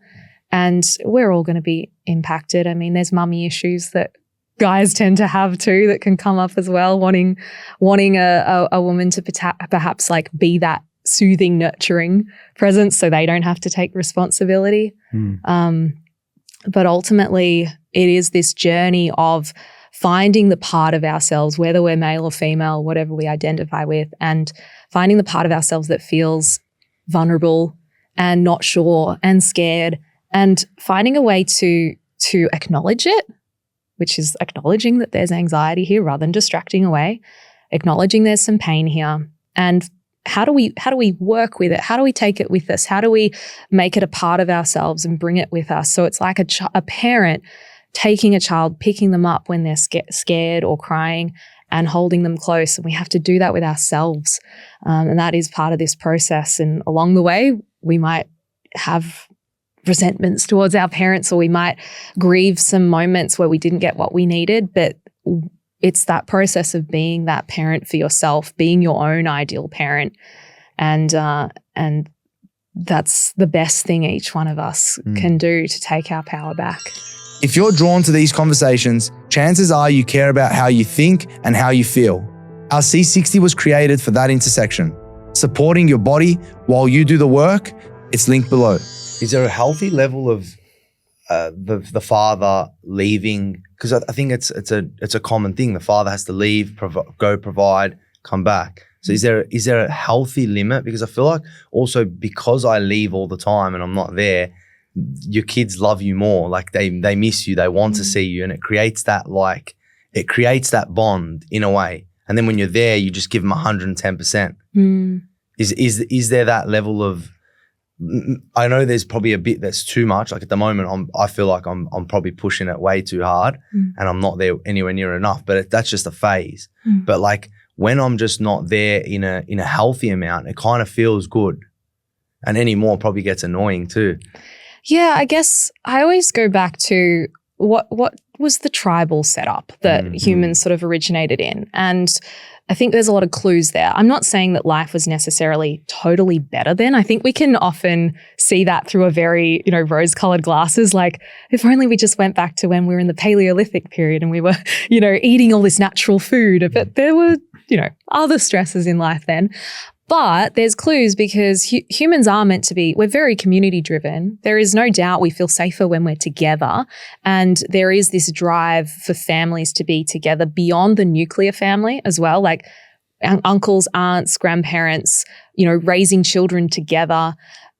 And we're all going to be impacted. I mean, there's mummy issues that guys tend to have too that can come up as well, wanting a woman to perhaps like be that soothing, nurturing presence so they don't have to take responsibility. But ultimately, it is this journey of finding the part of ourselves, whether we're male or female, whatever we identify with, and finding the part of ourselves that feels vulnerable and not sure and scared, and finding a way to acknowledge it, which is acknowledging that there's anxiety here rather than distracting away, acknowledging there's some pain here, and how do we work with it? How do we take it with us? How do we make it a part of ourselves and bring it with us? So it's like a parent taking a child, picking them up when they're scared or crying and holding them close. And we have to do that with ourselves. And that is part of this process. And along the way, we might have resentments towards our parents, or we might grieve some moments where we didn't get what we needed, but it's that process of being that parent for yourself, being your own ideal parent. And that's the best thing each one of us can do to take our power back. If you're drawn to these conversations, chances are you care about how you think and how you feel. Our C60 was created for that intersection, supporting your body while you do the work. It's linked below. Is there a healthy level of the father leaving? Because I think it's a common thing. The father has to leave, go provide, come back. So is there a healthy limit? Because I feel like also because I leave all the time and I'm not there, your kids love you more. Like they miss you, they want to see you, and it creates that bond in a way. And then when you're there, you just give them 110%. Is there that level of? I know there's probably a bit that's too much. Like at the moment, I feel like I'm probably pushing it way too hard, and I'm not there anywhere near enough. But that's just a phase. But like when I'm just not there in a healthy amount, it kind of feels good, and any more probably gets annoying too. Yeah, I guess I always go back to what was the tribal setup that humans sort of originated in, and I think there's a lot of clues there. I'm not saying that life was necessarily totally better then. I think we can often see that through a very, rose-colored glasses. Like if only we just went back to when we were in the Paleolithic period and we were, eating all this natural food. But there were, other stresses in life then. But there's clues because humans are meant to be, we're very community driven. There is no doubt we feel safer when we're together. And there is this drive for families to be together beyond the nuclear family as well, like uncles, aunts, grandparents, raising children together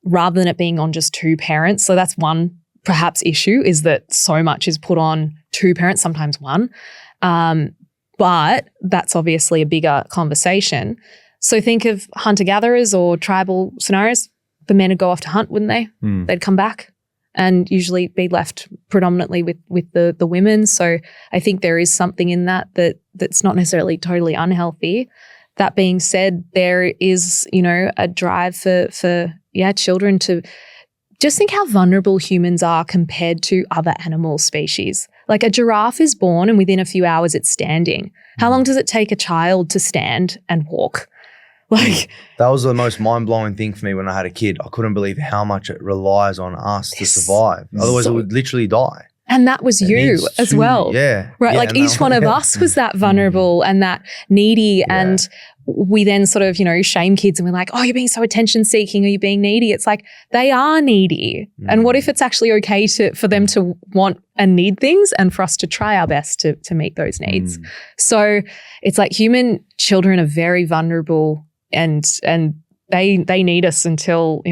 rather than it being on just two parents. So that's one perhaps issue, is that so much is put on two parents, sometimes one. But that's obviously a bigger conversation. So think of hunter-gatherers or tribal scenarios. The men would go off to hunt, wouldn't they? They'd come back and usually be left predominantly with the women. So I think there is something in that's not necessarily totally unhealthy. That being said, there is, a drive for children to just think how vulnerable humans are compared to other animal species. Like a giraffe is born and within a few hours it's standing. How long does it take a child to stand and walk? That was the most mind-blowing thing for me when I had a kid. I couldn't believe how much it relies on us to survive. Otherwise, it would literally die. And that was you as well. Yeah. Right. Yeah, like each one of us was that vulnerable and that needy. Yeah. And we then sort of, shame kids and we're like, oh, you're being so attention seeking, or you're being needy. It's like, they are needy. And what if it's actually okay for them to want and need things and for us to try our best to meet those needs? So it's like human children are very vulnerable and they need us until,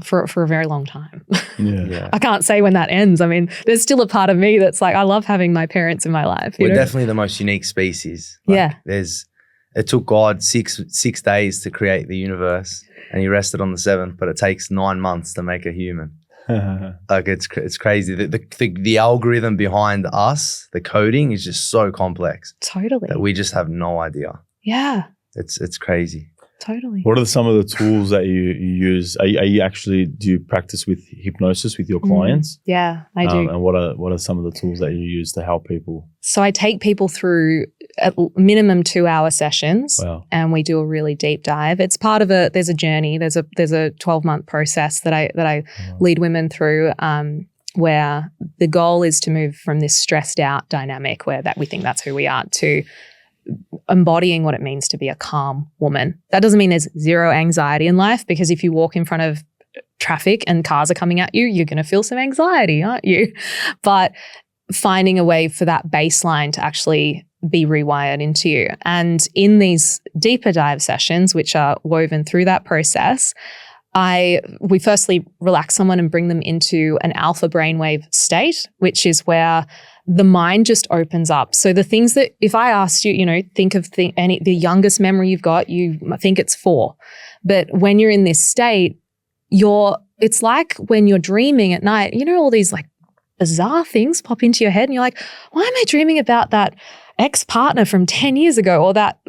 for a very long time. Yeah. I can't say when that ends. I mean, there's still a part of me that's like, I love having my parents in my life. We're definitely the most unique species. It took God six days to create the universe, and he rested on the seventh, but it takes 9 months to make a human. Like it's crazy. The algorithm behind us, the coding is just so complex. Totally. That we just have no idea. Yeah. It's crazy. Totally. What are some of the tools that you use? Are you actually, do you practice with hypnosis with your clients? Yeah, I do. And what are some of the tools that you use to help people? So I take people through at minimum 2-hour sessions. Wow. And we do a really deep dive. It's part of there's a journey. There's a 12-month process that I lead women through, where the goal is to move from this stressed out dynamic where that we think that's who we are to embodying what it means to be a calm woman. That doesn't mean there's zero anxiety in life, because if you walk in front of traffic and cars are coming at you, you're going to feel some anxiety, aren't you? But finding a way for that baseline to actually be rewired into you. And in these deeper dive sessions, which are woven through that process, we firstly relax someone and bring them into an alpha brainwave state, which is where the mind just opens up. So the things that, if I asked you, think of the youngest memory you've got, you think it's 4. But when you're in this state, it's like when you're dreaming at night, all these like bizarre things pop into your head and you're like, why am I dreaming about that ex-partner from 10 years ago, or that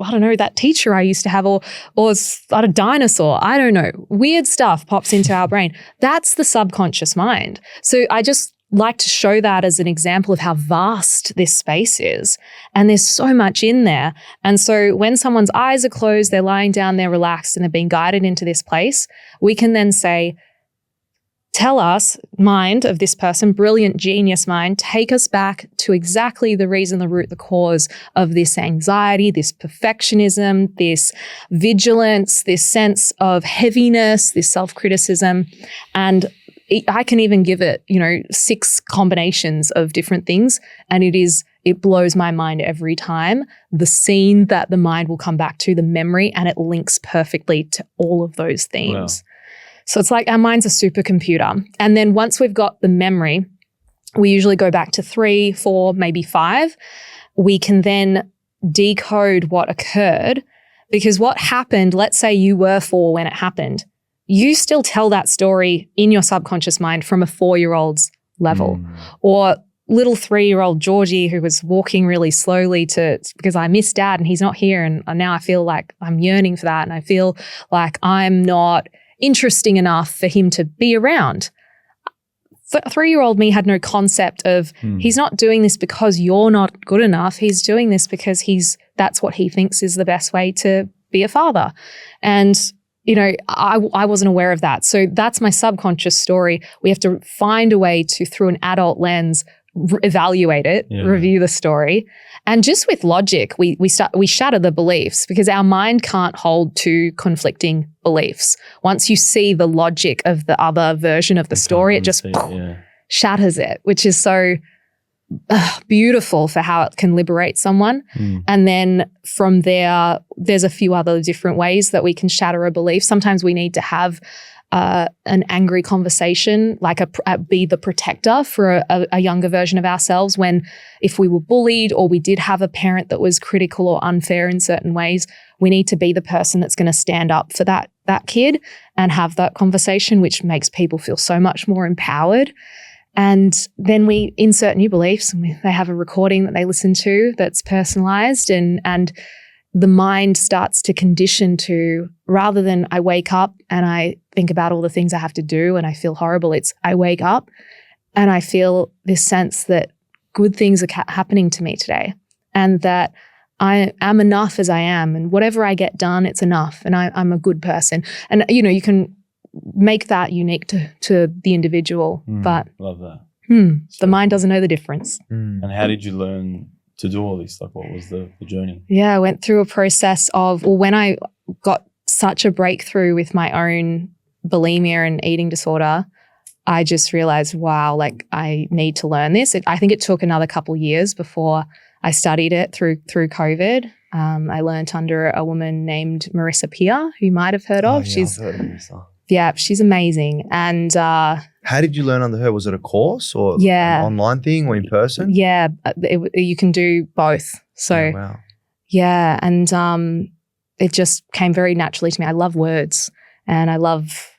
I don't know, that teacher I used to have, or a dinosaur. I don't know. Weird stuff pops into our brain. That's the subconscious mind. So I just like to show that as an example of how vast this space is. And there's so much in there. And so when someone's eyes are closed, they're lying down, they're relaxed, and they're being guided into this place, we can then say, tell us, mind of this person, brilliant genius mind, take us back to exactly the reason, the root, the cause of this anxiety, this perfectionism, this vigilance, this sense of heaviness, this self-criticism. And I can even give it, 6 combinations of different things. And it blows my mind every time. The scene that the mind will come back to, the memory, and it links perfectly to all of those themes. Wow. So it's like our mind's a supercomputer. And then once we've got the memory, we usually go back to 3, 4, maybe 5. We can then decode what occurred, because what happened, let's say you were 4 when it happened, you still tell that story in your subconscious mind from a 4-year-old's level. Or little 3-year-old Georgie, who was walking really slowly because I miss Dad and he's not here, and now I feel like I'm yearning for that, and I feel like I'm not interesting enough for him to be around. 3-year-old me had no concept of he's not doing this because you're not good enough. He's doing this because that's what he thinks is the best way to be a father. And I wasn't aware of that. So that's my subconscious story. We have to find a way to, through an adult lens, evaluate it, review the story. And just with logic, we shatter the beliefs, because our mind can't hold 2 conflicting beliefs. Once you see the logic of the other version of the story, it just shatters it, which is so beautiful for how it can liberate someone. And then from there's a few other different ways that we can shatter a belief. Sometimes we need to have an angry conversation, like be the protector for a younger version of ourselves, when if we were bullied or we did have a parent that was critical or unfair in certain ways, we need to be the person that's going to stand up for that kid and have that conversation, which makes people feel so much more empowered. And then we insert new beliefs, and they have a recording that they listen to that's personalized, and the mind starts to condition to, rather than I wake up and I think about all the things I have to do and I feel horrible, it's I wake up and I feel this sense that good things are happening to me today, and that I am enough as I am, and whatever I get done, it's enough, and I'm a good person. And, you can make that unique to the individual. But love that. The mind doesn't know the difference. And how did you learn to do all this? Like, what was the journey? Yeah, I went through a process of, when I got such a breakthrough with my own bulimia and eating disorder, I just realized, wow, like I need to learn this. I think it took another couple of years before I studied it through COVID. I learned under a woman named Marissa Peer, who you might have heard of. I've heard of Marissa. Yeah, she's amazing. And how did you learn under her? Was it a course or an online thing or in person? Yeah, you can do both. So wow. Yeah, and it just came very naturally to me. I love words, and I love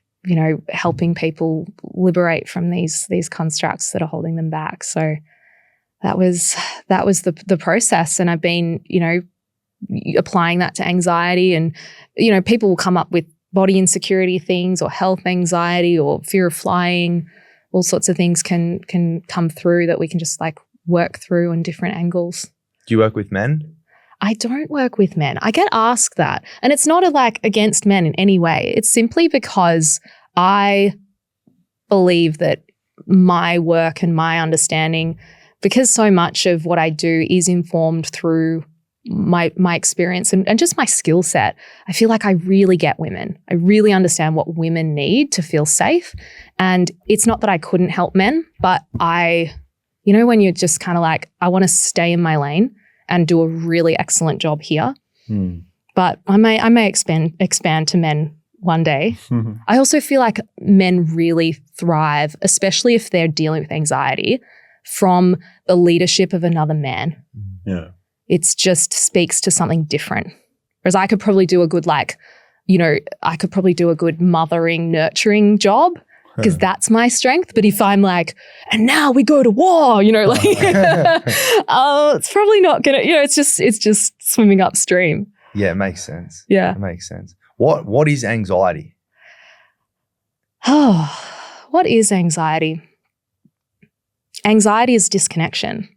helping people liberate from these constructs that are holding them back. So that was the process. And I've been, applying that to anxiety, and, people will come up with body insecurity things or health anxiety or fear of flying. All sorts of things can come through that we can just like work through on different angles. Do you work with men? I don't work with men. I get asked that. And it's not against men in any way. It's simply because I believe that my work and my understanding, because so much of what I do is informed through my experience and just my skill set, I feel like I really get women. I really understand what women need to feel safe. And it's not that I couldn't help men, but when you're just kind of like, I want to stay in my lane and do a really excellent job here. But I may expand to men one day. I also feel like men really thrive, especially if they're dealing with anxiety, from the leadership of another man. Yeah. It just speaks to something different. Whereas I could probably do a good mothering, nurturing job, because that's my strength. But if I'm like, and now we go to war, it's probably not gonna, it's just swimming upstream. Yeah, it makes sense. Yeah. It makes sense. What is anxiety? Oh, what is anxiety? Anxiety is disconnection.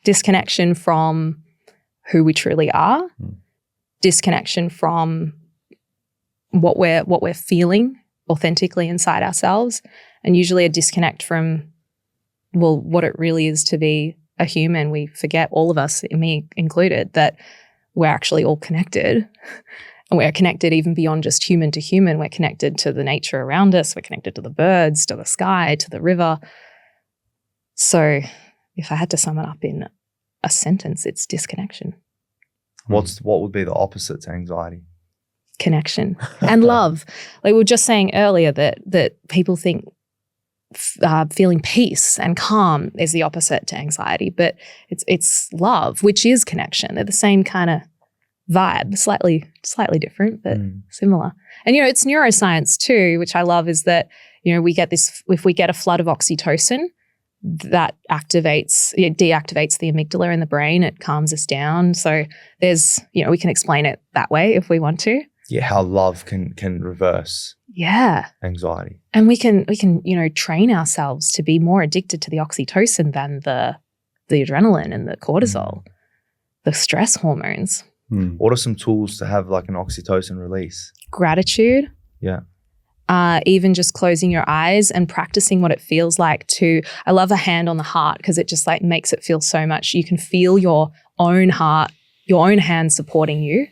Disconnection from who we truly are. Disconnection from what we're feeling authentically inside ourselves, and usually a disconnect from, what it really is to be a human. We forget, all of us, me included, that we're actually all connected, and we're connected even beyond just human to human. We're connected to the nature around us. We're connected to the birds, to the sky, to the river. So if I had to sum it up in a sentence, it's disconnection. What would be the opposite to anxiety? Connection and love. Like we were just saying earlier that people think feeling peace and calm is the opposite to anxiety, but it's love, which is connection. They're the same kind of vibe, slightly different, but similar. And it's neuroscience too, which I love, is that we get this, if we get a flood of oxytocin, that deactivates the amygdala in the brain. It calms us down. So there's, we can explain it that way if we want to. Yeah, how love can reverse anxiety. And we can train ourselves to be more addicted to the oxytocin than the adrenaline and the cortisol, the stress hormones. What are some tools to have like an oxytocin release? Gratitude. Yeah. Even just closing your eyes and practicing what it feels like to, I love a hand on the heart, because it just like makes it feel so much. You can feel your own heart, your own hand supporting you.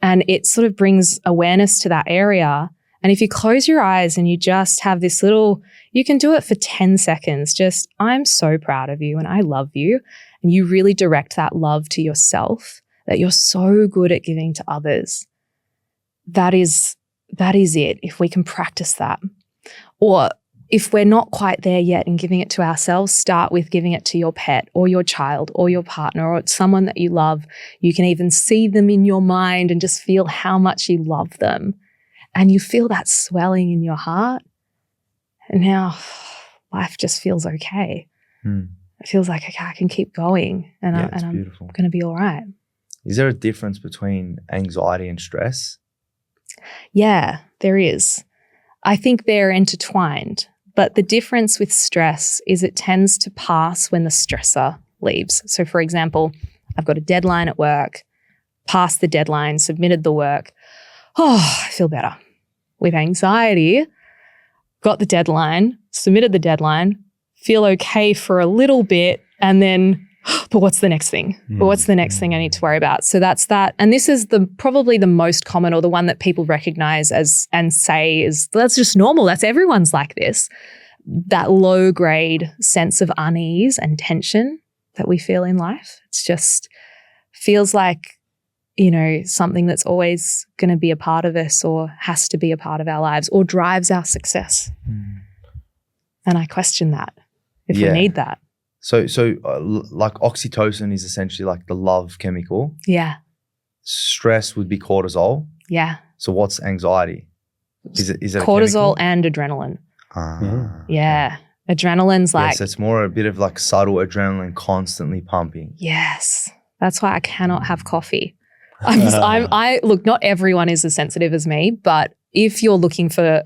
And it sort of brings awareness to that area. And if you close your eyes and you just have this you can do it for 10 seconds. Just, I'm so proud of you and I love you. And you really direct that love to yourself that you're so good at giving to others. That is it, if we can practice that. Or if we're not quite there yet in giving it to ourselves, start with giving it to your pet or your child or your partner or someone that you love. You can even see them in your mind and just feel how much you love them. And you feel that swelling in your heart. And now life just feels okay. It feels like, okay, I can keep going and I'm going to be all right. Is there a difference between anxiety and stress? Yeah, there is. I think they're intertwined, but the difference with stress is it tends to pass when the stressor leaves. So for example, I've got a deadline at work, passed the deadline, submitted the work. I feel better. With anxiety, got the deadline, submitted the deadline, feel okay for a little bit, and then, but what's the next thing? But what's the next thing I need to worry about? So that's that. And this is probably the most common, or the one that people recognize as and say is, that's just normal. That's everyone's like this. That low grade sense of unease and tension that we feel in life. It's just feels like, something that's always going to be a part of us or has to be a part of our lives or drives our success. And I question that, if we need that. So like oxytocin is essentially like the love chemical. Yeah. Stress would be cortisol. Yeah. So what's anxiety? Is it cortisol and adrenaline. Yeah. Adrenaline's like... Yes, it's more a bit of like subtle adrenaline constantly pumping. Yes. That's why I cannot have coffee. Look, not everyone is as sensitive as me, but if you're looking for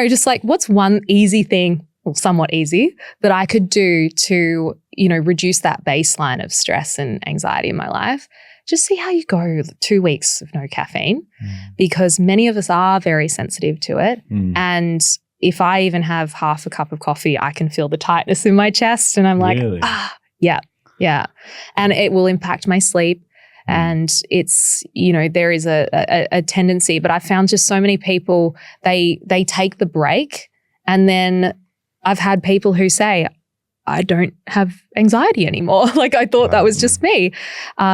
just like what's one easy thing, or somewhat easy, that I could do to, reduce that baseline of stress and anxiety in my life, just see how you go 2 weeks of no caffeine, because many of us are very sensitive to it. And if I even have half a cup of coffee, I can feel the tightness in my chest and I'm like, really? Yeah. And it will impact my sleep. And it's, there is a tendency, but I found just so many people, they take the break, and then I've had people who say, I don't have anxiety anymore. Like I thought that was just me,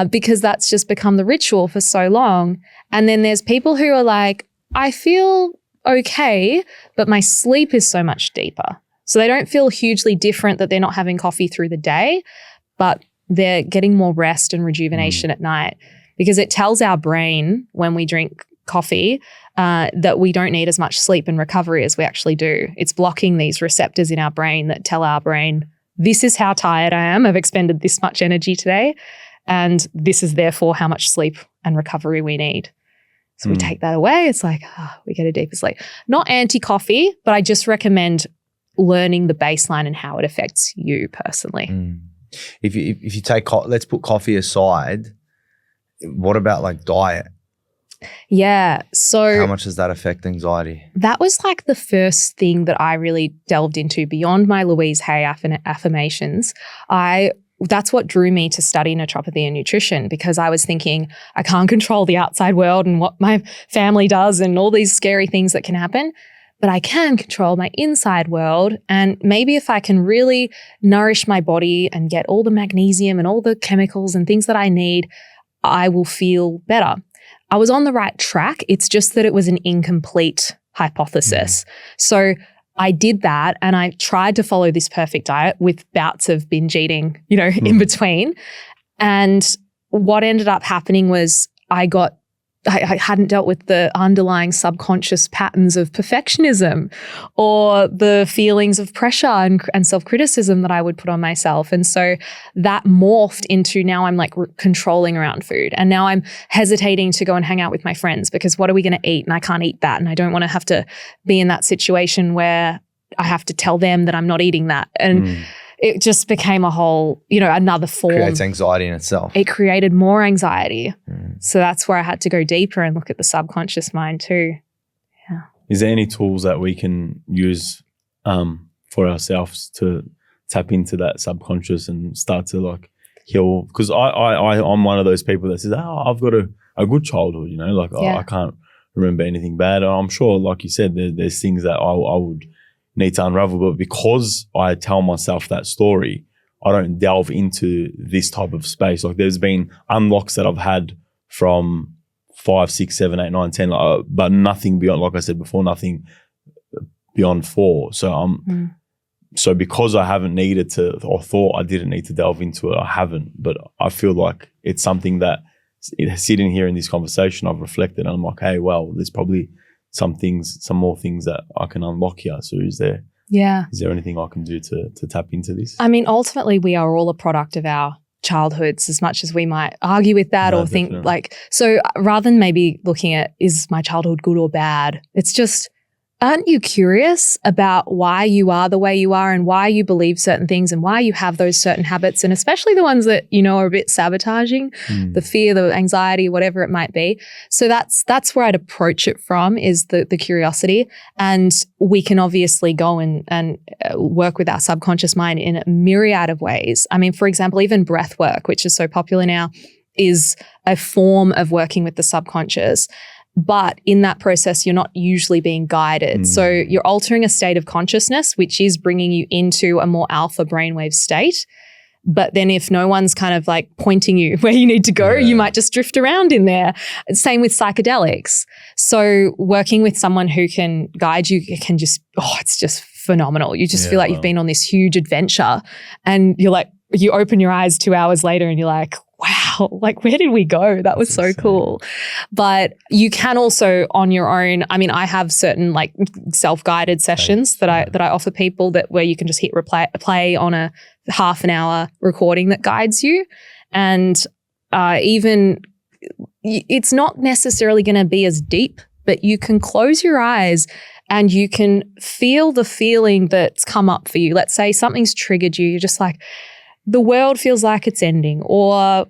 because that's just become the ritual for so long. And then there's people who are like, I feel okay, but my sleep is so much deeper. So they don't feel hugely different that they're not having coffee through the day, but they're getting more rest and rejuvenation at night, because it tells our brain when we drink coffee that we don't need as much sleep and recovery as we actually do. It's blocking these receptors in our brain that tell our brain, this is how tired I am. I've expended this much energy today, and this is therefore how much sleep and recovery we need. So we take that away. It's like, we get a deeper sleep. Not anti-coffee, but I just recommend learning the baseline and how it affects you personally. If you take, let's put coffee aside, what about like diet? Yeah. So how much does that affect anxiety? That was like the first thing that I really delved into beyond my Louise Hay affirmations. That's what drew me to study naturopathy and nutrition, because I was thinking I can't control the outside world and what my family does and all these scary things that can happen, but I can control my inside world. And maybe if I can really nourish my body and get all the magnesium and all the chemicals and things that I need, I will feel better. I was on the right track. It's just that it was an incomplete hypothesis. So I did that, and I tried to follow this perfect diet with bouts of binge eating, in between. And what ended up happening was I hadn't dealt with the underlying subconscious patterns of perfectionism or the feelings of pressure and self-criticism that I would put on myself. And so that morphed into, now I'm like controlling around food. And now I'm hesitating to go and hang out with my friends, because what are we going to eat? And I can't eat that. And I don't want to have to be in that situation where I have to tell them that I'm not eating that. And it just became a whole, another form. Creates anxiety in itself. It created more anxiety. So that's where I had to go deeper and look at the subconscious mind too. Yeah. Is there any tools that we can use for ourselves to tap into that subconscious and start to like heal? Because I'm one of those people that says, I've got a good childhood, I can't remember anything bad. I'm sure, like you said, there's things that I would need to unravel, but because I tell myself that story, I don't delve into this type of space. Like there's been unlocks that I've had from 5, 6, 7, 8, 9, 10, but nothing beyond, like I said before, nothing beyond 4. So so because I haven't needed to, or thought I didn't need to delve into it, I haven't. But I feel like it's something that sitting here in this conversation, I've reflected, and I'm like, hey, well, there's probably some more things that I can unlock here. So is there anything I can do to tap into this? I mean, ultimately we are all a product of our childhoods, as much as we might argue with that or think like, so rather than maybe looking at, is my childhood good or bad? It's just, aren't you curious about why you are the way you are and why you believe certain things and why you have those certain habits, and especially the ones that, are a bit sabotaging, the fear, the anxiety, whatever it might be. So that's where I'd approach it from, is the curiosity. And we can obviously go and work with our subconscious mind in a myriad of ways. I mean, for example, even breath work, which is so popular now, is a form of working with the subconscious. But in that process, you're not usually being guided. So you're altering a state of consciousness, which is bringing you into a more alpha brainwave state. But then if no one's kind of like pointing you where you need to go, you might just drift around in there. Same with psychedelics. So working with someone who can guide you, can just, it's just phenomenal. You just feel like you've been on this huge adventure, and you're like, you open your eyes 2 hours later and you're like, wow, wow, like where did we go? That was so insane. Cool. But you can also on your own, I mean, I have certain like self-guided sessions that I offer people where you can just hit play on a half an hour recording that guides you. And even it's not necessarily going to be as deep, but you can close your eyes and you can feel the feeling that's come up for you. Let's say something's triggered you. You're just like, the world feels like it's ending, or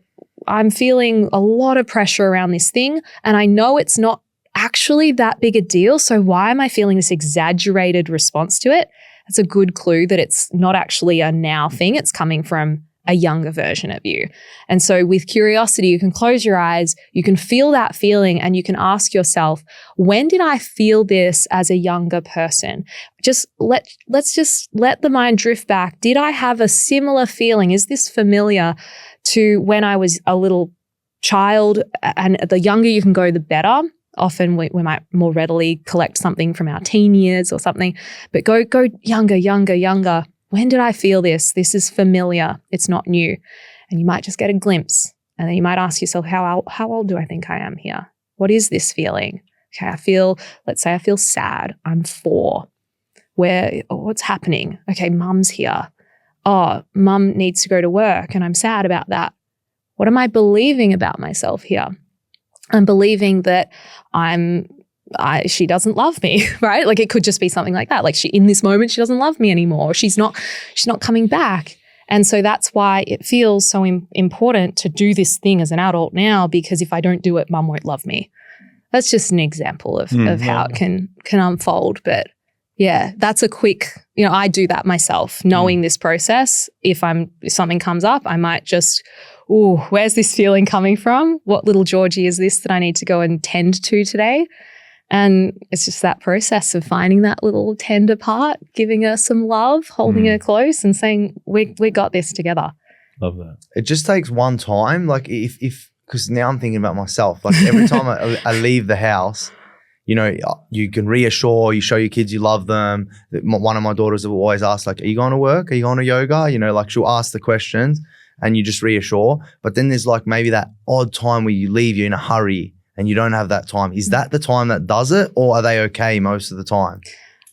I'm feeling a lot of pressure around this thing and I know it's not actually that big a deal. So why am I feeling this exaggerated response to it? That's a good clue that it's not actually a now thing. It's coming from a younger version of you. And so with curiosity, you can close your eyes, you can feel that feeling and you can ask yourself, when did I feel this as a younger person? Let's just let the mind drift back. Did I have a similar feeling? Is this familiar to when I was a little child? And the younger you can go, the better. Often we might more readily collect something from our teen years or something, but go younger. When did I feel this? This is familiar. It's not new. And you might just get a glimpse. And then you might ask yourself, how old do I think I am here? What is this feeling? Okay, let's say I feel sad. I'm 4. What's happening? Okay, mum's here. Oh, mum needs to go to work and I'm sad about that. What am I believing about myself here? I'm believing that she doesn't love me, right? Like it could just be something like that. Like in this moment, she doesn't love me anymore. She's not coming back. And so that's why it feels so important to do this thing as an adult now, because if I don't do it, mum won't love me. That's just an example of how it can unfold. But yeah, that's a quick, I do that myself, knowing this process. If something comes up, I might just, where's this feeling coming from? What little Georgie is this that I need to go and tend to today? And it's just that process of finding that little tender part, giving her some love, holding her close and saying, we got this together. Love that. It just takes one time. Like because now I'm thinking about myself, like every time I leave the house, you can reassure, you show your kids you love them. One of my daughters will always ask, like, are you going to work? Are you going to yoga? Like she'll ask the questions and you just reassure. But then there's like maybe that odd time where you leave, you're in a hurry and you don't have that time. Is that the time that does it, or are they okay most of the time?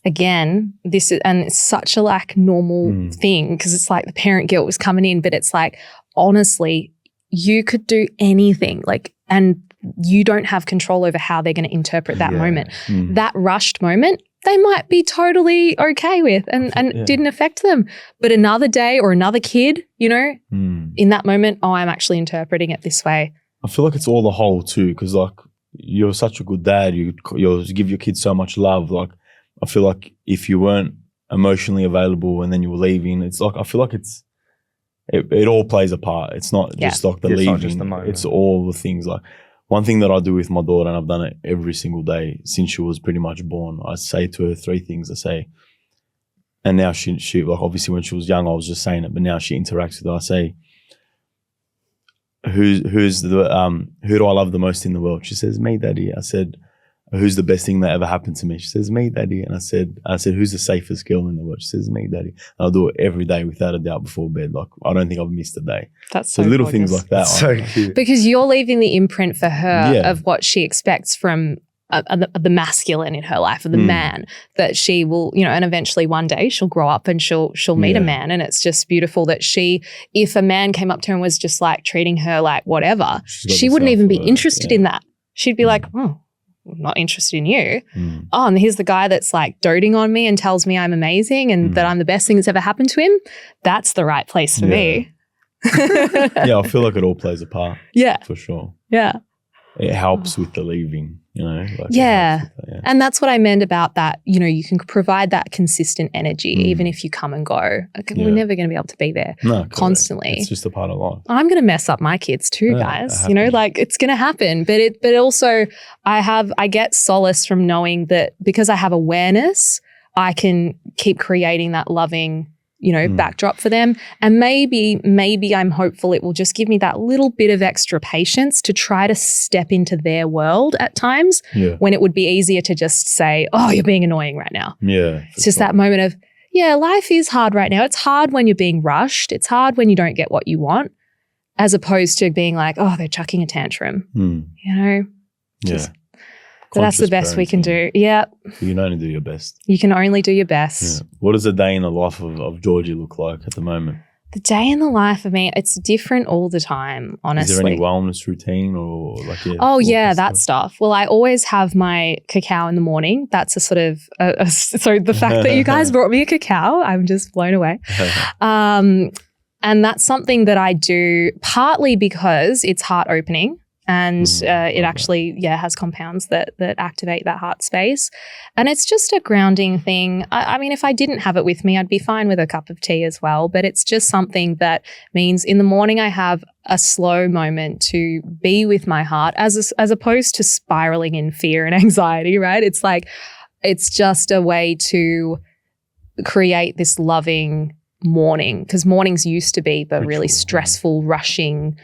Again, it's such a like normal thing, because it's like the parent guilt was coming in, but it's like, honestly, you could do anything, and you don't have control over how they're going to interpret that moment. That rushed moment, they might be totally okay with and didn't affect them. But another day or another kid, in that moment, I'm actually interpreting it this way. I feel like it's all the whole too, because like you're such a good dad, you give your kids so much love. Like I feel like if you weren't emotionally available and then you were leaving, it's like I feel like it all plays a part. It's not just like the leaving. Not just the moment. It's all the things. Like one thing that I do with my daughter, and I've done it every single day since she was pretty much born, I say to her 3 things. I say, and now she like obviously when she was young I was just saying it, but now she interacts with her. I say, who do I love the most in the world? She says, me, Daddy. I said, who's the best thing that ever happened to me? She says, me, Daddy. And I said, who's the safest girl in the world? She says, me, Daddy. And I'll do it every day without a doubt before bed. Like I don't think I've missed a day. That's so little gorgeous. Things like that. So cute. Because you're leaving the imprint for her of what she expects from the masculine in her life, or the man, that she will, and eventually one day she'll grow up and she'll meet a man. And it's just beautiful that if a man came up to her and was just like treating her like whatever, she wouldn't even be interested in that. She'd be like, I'm not interested in you. Oh, and here's the guy that's like doting on me and tells me I'm amazing and that I'm the best thing that's ever happened to him. That's the right place for me. I feel like it all plays a part. Yeah. For sure. Yeah. It helps with the leaving, And that's what I meant about that. You can provide that consistent energy even if you come and go. We're never going to be able to be there constantly. It's just a part of life. I'm going to mess up my kids too, guys. It's going to happen. But also I get solace from knowing that because I have awareness, I can keep creating that loving backdrop for them. And maybe I'm hopeful it will just give me that little bit of extra patience to try to step into their world at times when it would be easier to just say, oh, you're being annoying right now. Yeah. It's just that moment of, life is hard right now. It's hard when you're being rushed. It's hard when you don't get what you want. as opposed to being like, oh, they're chucking a tantrum, you know? Just, but that's the best we can do. Yeah. You can only do your best. You can only do your best. Yeah. What does a day in the life of Georgie look like at the moment? The day in the life of me, it's different all the time, honestly. Is there any wellness routine or like? That stuff. Well, I always have my cacao in the morning. That's a sort of so the fact that you guys brought me a cacao, I'm just blown away. And that's something that I do partly because it's heart opening. And it actually, has compounds that activate that heart space. And it's just a grounding thing. I mean, if I didn't have it with me, I'd be fine with a cup of tea as well. But it's just something that means in the morning I have a slow moment to be with my heart as opposed to spiraling in fear and anxiety, right? It's like, it's just a way to create this loving morning, because mornings used to be the really stressful, rushing,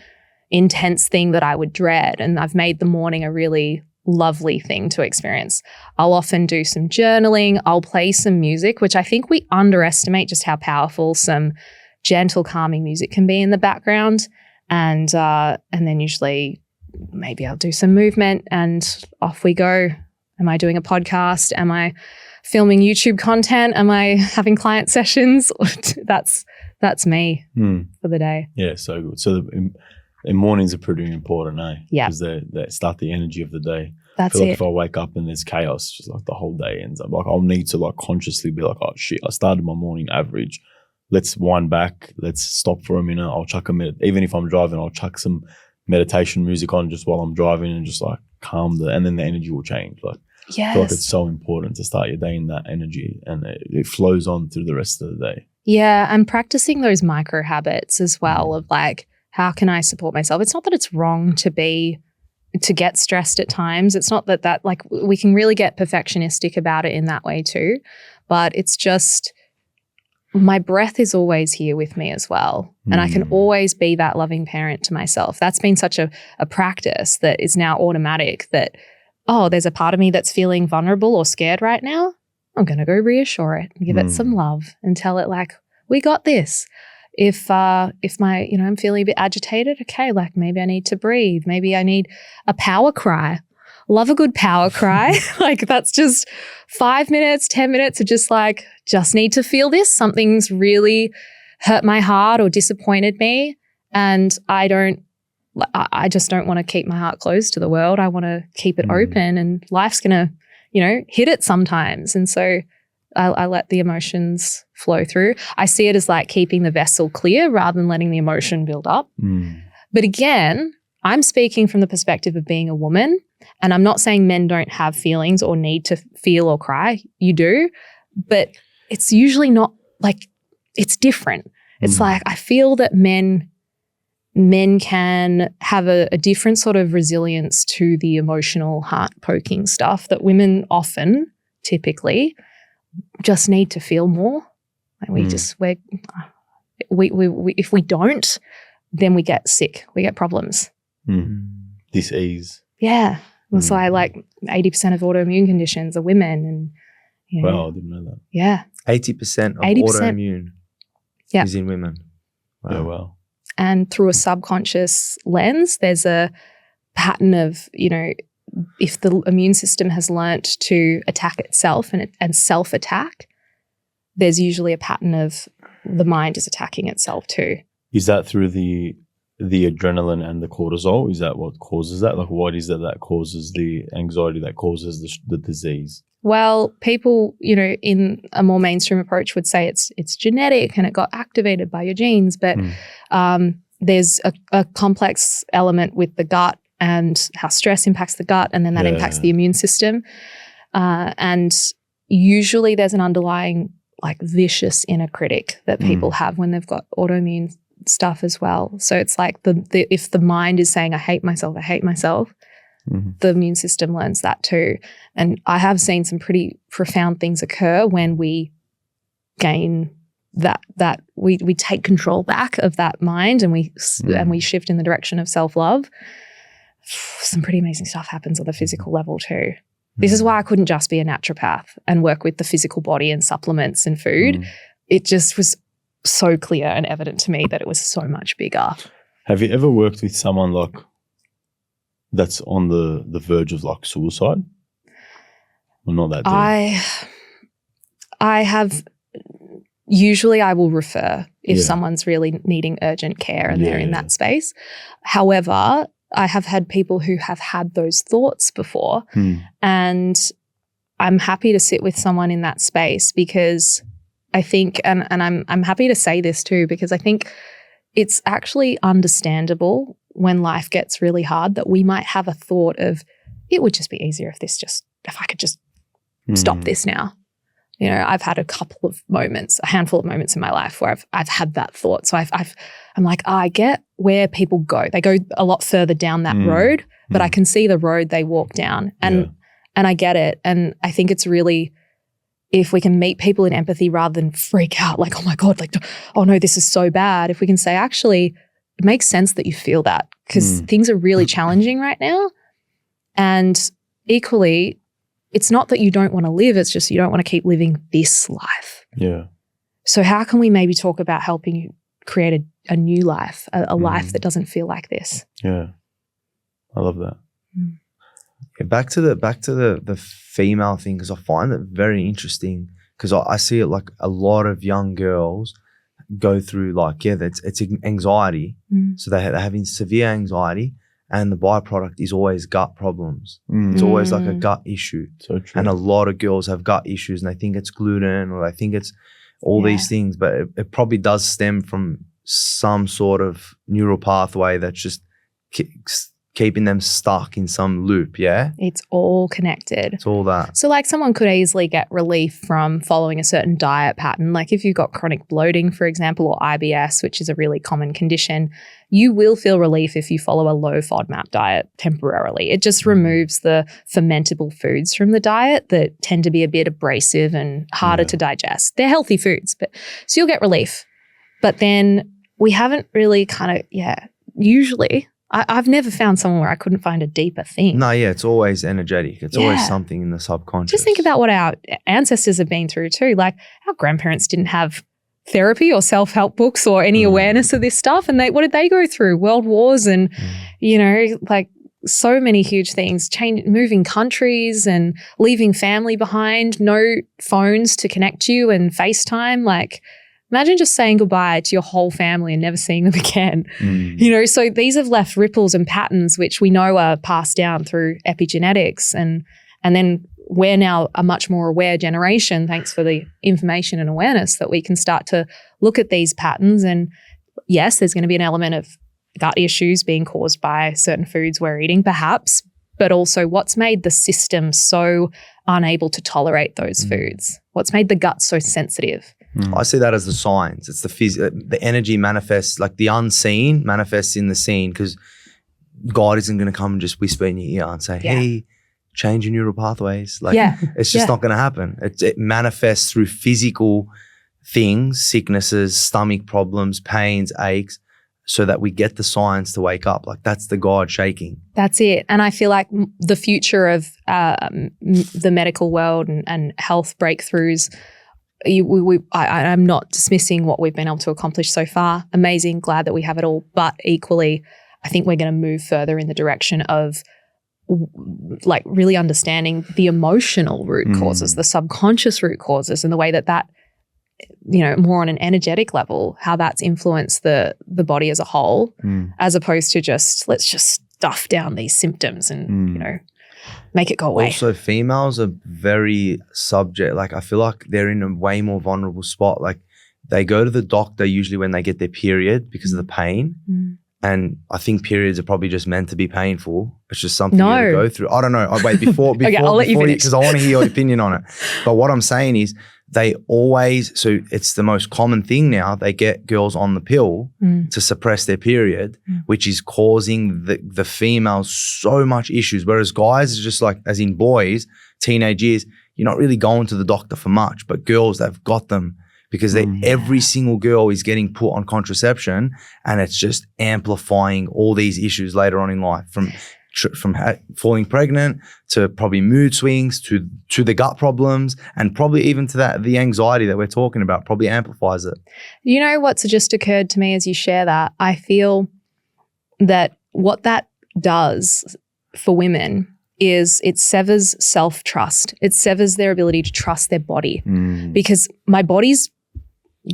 intense thing that I would dread, and I've made the morning a really lovely thing to experience. I'll often do some journaling. I'll play some music, which I think we underestimate just how powerful some gentle, calming music can be in the background. And then usually maybe I'll do some movement and off we go. Am I doing a podcast? Am I filming YouTube content? Am I having client sessions? That's me for the day. Yeah, so good. So and mornings are pretty important, eh? Yeah. Because they start the energy of the day. That's I feel like it. if I wake up and there's chaos, just like the whole day ends up. Like I'll need to like consciously be like, oh shit, I started my morning average. Let's wind back. Let's stop for a minute. I'll chuck even if I'm driving, I'll chuck some meditation music on just while I'm driving and just like calm and then the energy will change. Like yes. I feel like it's so important to start your day in that energy, and it flows on through the rest of the day. Yeah, and practicing those micro habits as well of like, how can I support myself? It's not that it's wrong to get stressed at times. It's not that like we can really get perfectionistic about it in that way too. But it's just my breath is always here with me as well. And I can always be that loving parent to myself. That's been such a practice that is now automatic that, oh, there's a part of me that's feeling vulnerable or scared right now. I'm going to go reassure it and give it some love and tell it like, we got this. If my, I'm feeling a bit agitated, okay, like maybe I need to breathe. Maybe I need a power cry. Love a good power cry. Like that's just 5 minutes, 10 minutes of just like, just need to feel this. Something's really hurt my heart or disappointed me. And I just don't want to keep my heart closed to the world. I want to keep it open, and life's going to, hit it sometimes. And so I let the emotions flow through. I see it as like keeping the vessel clear rather than letting the emotion build up. But again, I'm speaking from the perspective of being a woman, and I'm not saying men don't have feelings or need to feel or cry. You do, but it's usually not like, it's different. It's like I feel that men can have a different sort of resilience to the emotional heart-poking stuff that women often, typically, just need to feel more. Like we if we don't, then we get sick. We get problems. Dis-ease. Yeah. That's why like 80% of autoimmune conditions are women, and Wow, I didn't know that. Yeah. 80% of autoimmune is in women. Wow. Yeah, wow. And through a subconscious lens, there's a pattern of, if the immune system has learnt to attack itself and self-attack, there's usually a pattern of the mind is attacking itself too. Is that through the adrenaline and the cortisol? Is that what causes that? Like what is it that causes the anxiety that causes the disease? Well, people, in a more mainstream approach would say it's genetic and it got activated by your genes, but there's a complex element with the gut and how stress impacts the gut, and then that impacts the immune system. And usually there's an underlying like vicious inner critic that people have when they've got autoimmune stuff as well. So it's like if the mind is saying, I hate myself, the immune system learns that too. And I have seen some pretty profound things occur when we gain that we take control back of that mind and we shift in the direction of self-love. Some pretty amazing stuff happens on the physical level too. This is why I couldn't just be a naturopath and work with the physical body and supplements and food. It just was so clear and evident to me that it was so much bigger. Have you ever worked with someone like that's on the verge of like suicide? Well, not that deep. I have. Usually I will refer if someone's really needing urgent care and they're in that space. However, I have had people who have had those thoughts before, and I'm happy to sit with someone in that space because I think, and I'm happy to say this too, because I think it's actually understandable when life gets really hard that we might have a thought of, it would just be easier if I could just stop this now. You know, I've had a handful of moments in my life where I've had that thought. So I'm like, I get where people go. They go a lot further down that road, but I can see the road they walk down, and I get it. And I think it's really, if we can meet people in empathy rather than freak out, like, oh my God, like, oh no, this is so bad. If we can say, actually, it makes sense that you feel that because things are really challenging right now. And equally, it's not that you don't want to live, it's just you don't want to keep living this life. Yeah. So how can we maybe talk about helping you create a new life, a life that doesn't feel like this? Yeah. I love that. Yeah, back to the female thing, because I find it very interesting because I see it like a lot of young girls go through like, it's anxiety. So they're having severe anxiety. And the byproduct is always gut problems. It's always like a gut issue. So true. And a lot of girls have gut issues and they think it's gluten or they think it's all these things, but it probably does stem from some sort of neural pathway that's just keeping them stuck in some loop, yeah? It's all connected. It's all that. So like someone could easily get relief from following a certain diet pattern. Like if you've got chronic bloating, for example, or IBS, which is a really common condition, you will feel relief if you follow a low FODMAP diet temporarily. It just removes the fermentable foods from the diet that tend to be a bit abrasive and harder to digest. They're healthy foods, so you'll get relief. But then we haven't really usually I've never found someone where I couldn't find a deeper thing. No, it's always energetic. It's always something in the subconscious. Just think about what our ancestors have been through too. Like our grandparents didn't have therapy or self-help books or any awareness of this stuff. And what did they go through? World wars and, like so many huge things, moving countries and leaving family behind, no phones to connect you and FaceTime. Like imagine just saying goodbye to your whole family and never seeing them again. So these have left ripples and patterns which we know are passed down through epigenetics. And then we're now a much more aware generation, thanks for the information and awareness, that we can start to look at these patterns. And yes, there's going to be an element of gut issues being caused by certain foods we're eating, perhaps, but also what's made the system so unable to tolerate those foods? What's made the gut so sensitive? I see that as the signs. It's the energy manifests, like the unseen manifests in the seen, because God isn't going to come and just whisper in your ear and say, hey, change your neural pathways. Like it's just not going to happen. It manifests through physical things, sicknesses, stomach problems, pains, aches, so that we get the signs to wake up. Like that's the God shaking. That's it. And I feel like the future of the medical world and health breakthroughs, I'm not dismissing what we've been able to accomplish so far. Amazing, glad that we have it all. But equally, I think we're going to move further in the direction of like really understanding the emotional root causes, the subconscious root causes, and the way that more on an energetic level, how that's influenced the body as a whole, as opposed to let's just stuff down these symptoms and make it go away. Also, females are very subject. Like I feel like they're in a way more vulnerable spot. Like they go to the doctor usually when they get their period because of the pain. And I think periods are probably just meant to be painful. It's just something you gotta go through. I don't know. Wait, before okay, I'll let you finish because I want to hear your opinion on it. But what I'm saying is they always, so it's the most common thing now, they get girls on the pill to suppress their period, which is causing the females so much issues. Whereas guys are just like, as in boys, teenage years, you're not really going to the doctor for much, but girls, they've got them. Because every single girl is getting put on contraception, and it's just amplifying all these issues later on in life, from falling pregnant to probably mood swings to the gut problems, and probably even to the anxiety that we're talking about probably amplifies it. You know what's just occurred to me as you share that? I feel that what that does for women is it severs self-trust. It severs their ability to trust their body because my body's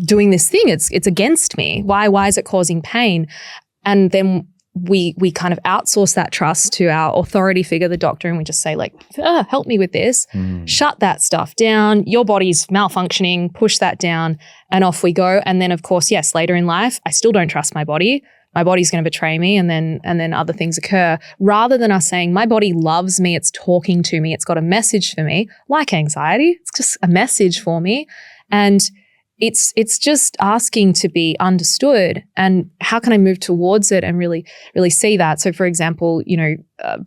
doing this thing. It's against me. Why is it causing pain? And then we kind of outsource that trust to our authority figure, the doctor, and we just say like, help me with this. Shut that stuff down. Your body's malfunctioning. Push that down, and off we go. And then, of course, yes, later in life, I still don't trust my body. My body's going to betray me, and then other things occur. Rather than us saying, my body loves me, it's talking to me, it's got a message for me, like anxiety. It's just a message for me, and it's just asking to be understood. And how can I move towards it and really see that? So, for example,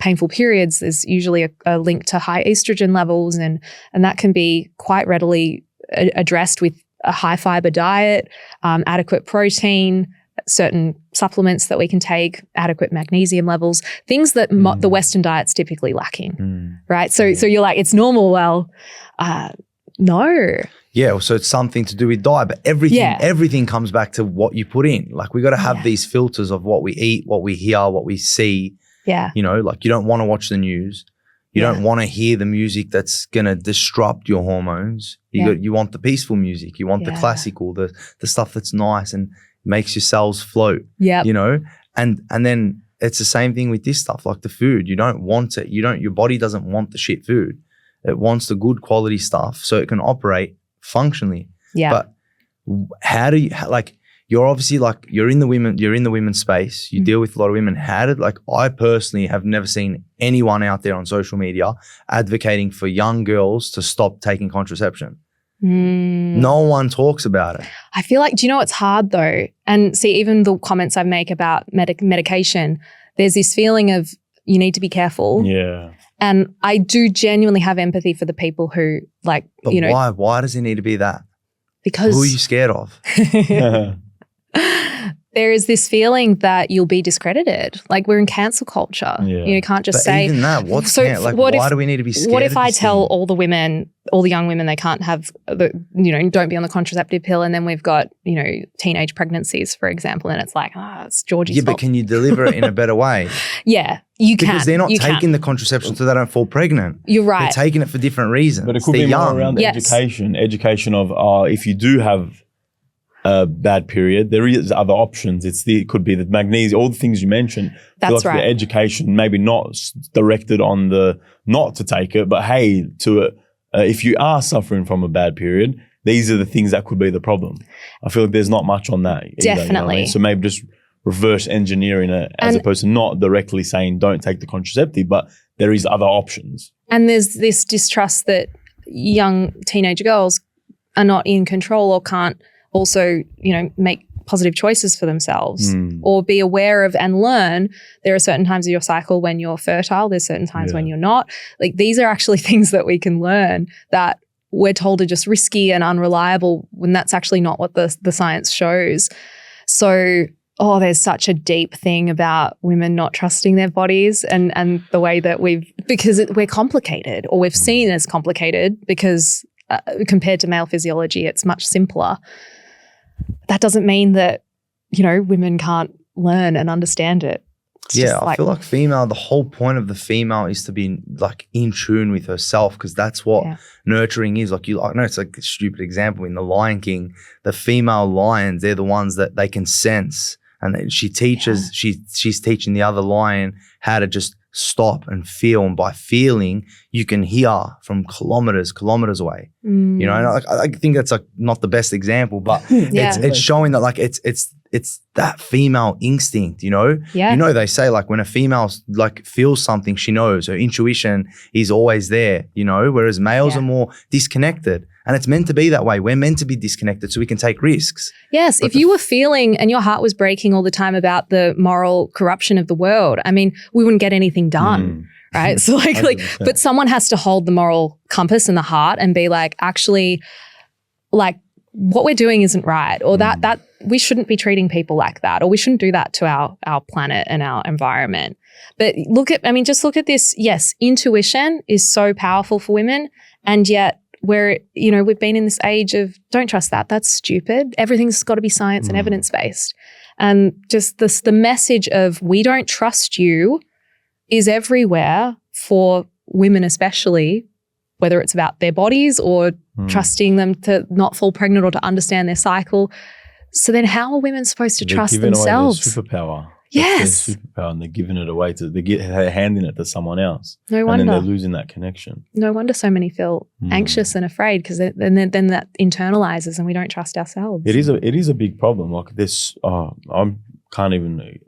painful periods, there's usually a link to high estrogen levels, and that can be quite readily addressed with a high fiber diet, adequate protein, certain supplements that we can take, adequate magnesium levels, things that the Western diet's typically lacking, right? So you're like, it's normal. Well, no. Yeah, so it's something to do with diet, but everything comes back to what you put in. Like we got to have these filters of what we eat, what we hear, what we see. Yeah. Like you don't want to watch the news. You don't want to hear the music that's going to disrupt your hormones. You want the peaceful music. You want the classical, the stuff that's nice and makes your cells float. Yeah. And then it's the same thing with this stuff, like the food. You don't want it. Your body doesn't want the shit food. It wants the good quality stuff so it can operate functionally. Yeah. But how do you, you're obviously you're in the women's space. You deal with a lot of women. I personally have never seen anyone out there on social media advocating for young girls to stop taking contraception. No one talks about it. I feel like, do you know what's hard though? And see, even the comments I make about medication, there's this feeling of you need to be careful. Yeah. And I do genuinely have empathy for the people who why does it need to be that? Because who are you scared of? there is this feeling that you'll be discredited. Like we're in cancel culture. Yeah. You can't just say. Even that, why do we need to be scared? What if I tell all the women, all the young women, they can't have don't be on the contraceptive pill, and then we've got teenage pregnancies, for example, and it's like, it's Georgie's fault. But can you deliver it in a better way? Yeah, you can. Because they're not taking the contraception so they don't fall pregnant. You're right. They're taking it for different reasons. But it could be more around education of if you do have a bad period, there is other options. It could be the magnesium, all the things you mentioned. That's right. The education, maybe not directed on the not to take it, but hey, if you are suffering from a bad period, these are the things that could be the problem. I feel like there's not much on that either, Definitely. So maybe just reverse engineering it as opposed to not directly saying don't take the contraceptive, but there is other options. And there's this distrust that young teenage girls are not in control or can't also, make positive choices for themselves or be aware of and learn there are certain times of your cycle when you're fertile, there's certain times when you're not. Like these are actually things that we can learn that we're told are just risky and unreliable when that's actually not what the science shows. So, there's such a deep thing about women not trusting their bodies and the way that because we're complicated or we've seen as complicated because compared to male physiology, it's much simpler. That doesn't mean that, women can't learn and understand it. I feel like the whole point of the female is to be in tune with herself because that's what nurturing is. I know it's a stupid example in The Lion King, the female lions, they're the ones that they can sense. And she teaches, she's teaching the other lion how to just stop and feel. And by feeling, you can hear from kilometers away. And I think that's not the best example, but it's showing that it's that female instinct, they say when a female feels something, she knows her intuition is always there, whereas males are more disconnected. And it's meant to be that way. We're meant to be disconnected so we can take risks. Yes. If you were feeling and your heart was breaking all the time about the moral corruption of the world, we wouldn't get anything done. Right. So but someone has to hold the moral compass in the heart and be actually, what we're doing isn't right, or that we shouldn't be treating people like that, or we shouldn't do that to our planet and our environment. But just look at this. Yes, intuition is so powerful for women, and yet we've been in this age of don't trust that. That's stupid. Everything's got to be science and evidence-based. And just the message of we don't trust you is everywhere for women especially, whether it's about their bodies or trusting them to not fall pregnant or to understand their cycle. So then how are women supposed to trust themselves? Away their superpower. Yes. That's their superpower, and they're giving it away they're handing it to someone else. No wonder. And then they're losing that connection. No wonder so many feel anxious and afraid, because then that internalizes and we don't trust ourselves. It is a big problem. Like this, I can't even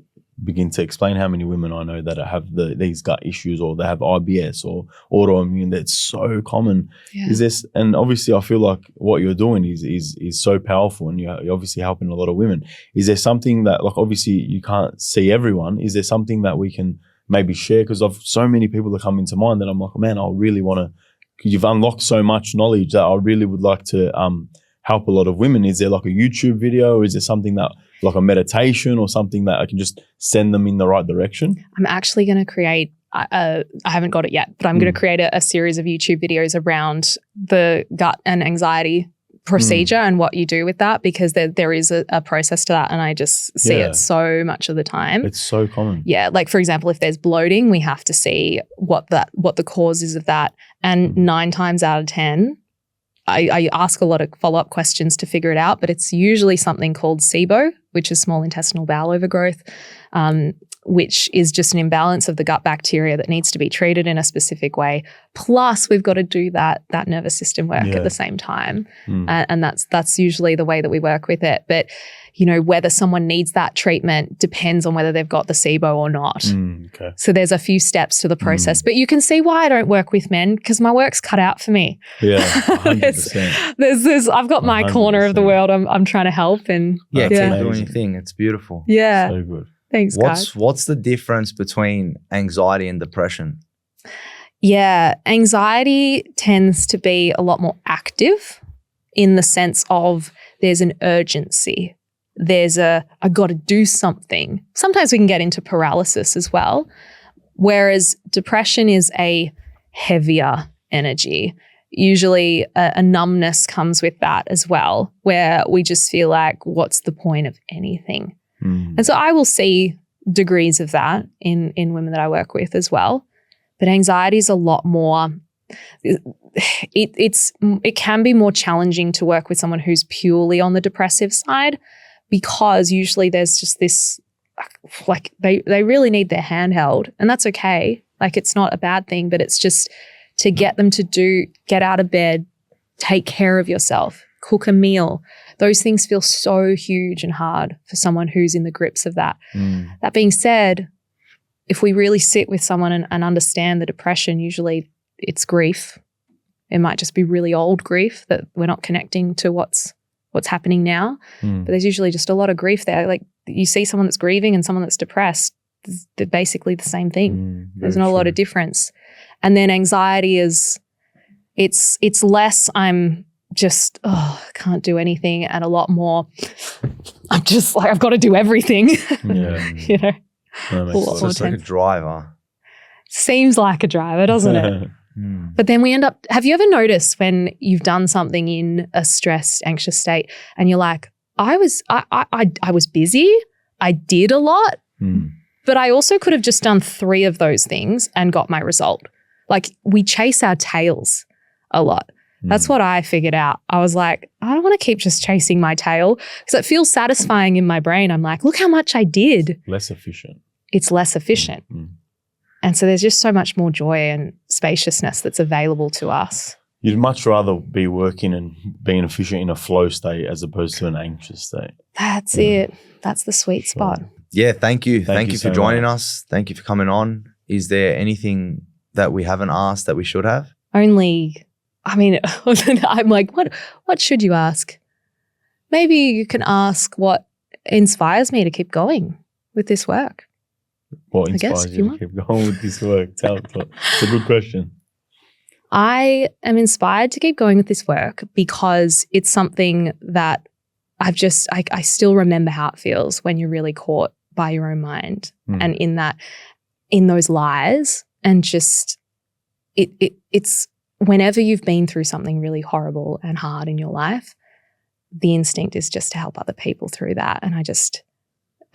begin to explain how many women I know that have these gut issues, or they have IBS or autoimmune. That's so common. Yeah. Is this? And obviously, I feel like what you're doing is so powerful, and you're obviously helping a lot of women. Is there something that, like, obviously you can't see everyone? Is there something that we can maybe share? Because I've so many people that come into mind that I'm like, man, I really want to. You've unlocked so much knowledge that I really would like to help a lot of women. Is there like a YouTube video? Is there something that, like a meditation or something that I can just send them in the right direction? I'm actually going to create, I haven't got it yet, but I'm going to create a series of YouTube videos around the gut and anxiety procedure and what you do with that, because there is a process to that, and I just see it so much of the time. It's so common. Yeah, like for example, if there's bloating, we have to see what the cause is of that. And 9 times out of 10, I ask a lot of follow-up questions to figure it out, but it's usually something called SIBO, which is small intestinal bowel overgrowth, which is just an imbalance of the gut bacteria that needs to be treated in a specific way. Plus, we've got to do that nervous system work at the same time, and that's usually the way that we work with it. But whether someone needs that treatment depends on whether they've got the SIBO or not. Okay. So there's a few steps to the process, but you can see why I don't work with men, because my work's cut out for me. Yeah, 100%. there's I've got my 100%. Corner of the world I'm trying to help, and keep doing your thing. It's beautiful. Yeah. So good. Thanks, guys. What's the difference between anxiety and depression? Yeah, anxiety tends to be a lot more active, in the sense of there's an urgency. There's I got to do something. Sometimes we can get into paralysis as well, whereas depression is a heavier energy. Usually a numbness comes with that as well, where we just feel like, what's the point of anything? And so I will see degrees of that in women that I work with as well. But anxiety is a lot more, it can be more challenging to work with someone who's purely on the depressive side, because usually there's just this, like they really need their hand held, and that's okay. Like, it's not a bad thing, but it's just to get them to get out of bed, take care of yourself, cook a meal. Those things feel so huge and hard for someone who's in the grips of that. That being said, if we really sit with someone and understand the depression, usually it's grief. It might just be really old grief that we're not connecting to what's happening now. But there's usually just a lot of grief there. Like, you see someone that's grieving and someone that's depressed, they're basically the same thing. There's not a lot of difference. And then anxiety is, it's less I'm just, can't do anything, and a lot more I'm just like, I've got to do everything. Yeah. It's just like a driver. Seems like a driver, doesn't it? But then we end up, have you ever noticed when you've done something in a stressed, anxious state and you're like, I was busy, I did a lot, but I also could have just done 3 of those things and got my result. Like, we chase our tails a lot. That's what I figured out. I was like, I don't want to keep just chasing my tail, because it feels satisfying in my brain. I'm like, look how much I did. Less efficient. It's less efficient. And so there's just so much more joy and spaciousness that's available to us. You'd much rather be working and being efficient in a flow state as opposed to an anxious state. That's it. That's the sweet spot. Yeah, thank you. Thank you for so joining much. us. Thank you for coming on. Is there anything that we haven't asked that we should have? I'm like, what should you ask? Maybe you can ask what inspires me to keep going with this work. What inspires you to keep going with this work? It's a good question. I am inspired to keep going with this work because it's something that I still remember how it feels when you're really caught by your own mind and in those lies, and just it's whenever you've been through something really horrible and hard in your life, the instinct is just to help other people through that. And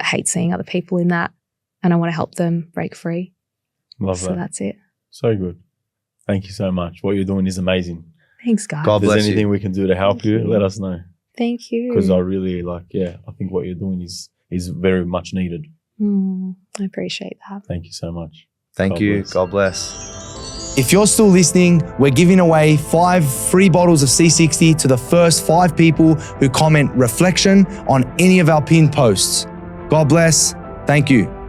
I hate seeing other people in that, and I want to help them break free. Love that. So that's it. So good. Thank you so much. What you're doing is amazing. Thanks, guys. God If bless there's anything you. we can do to help you, let us know. Thank you. Because I really I think what you're doing is very much needed. I appreciate that. Thank you so much. Thank God you. bless. God bless. If you're still listening, we're giving away 5 free bottles of C60 to the first 5 people who comment reflection on any of our pinned posts. God bless. Thank you.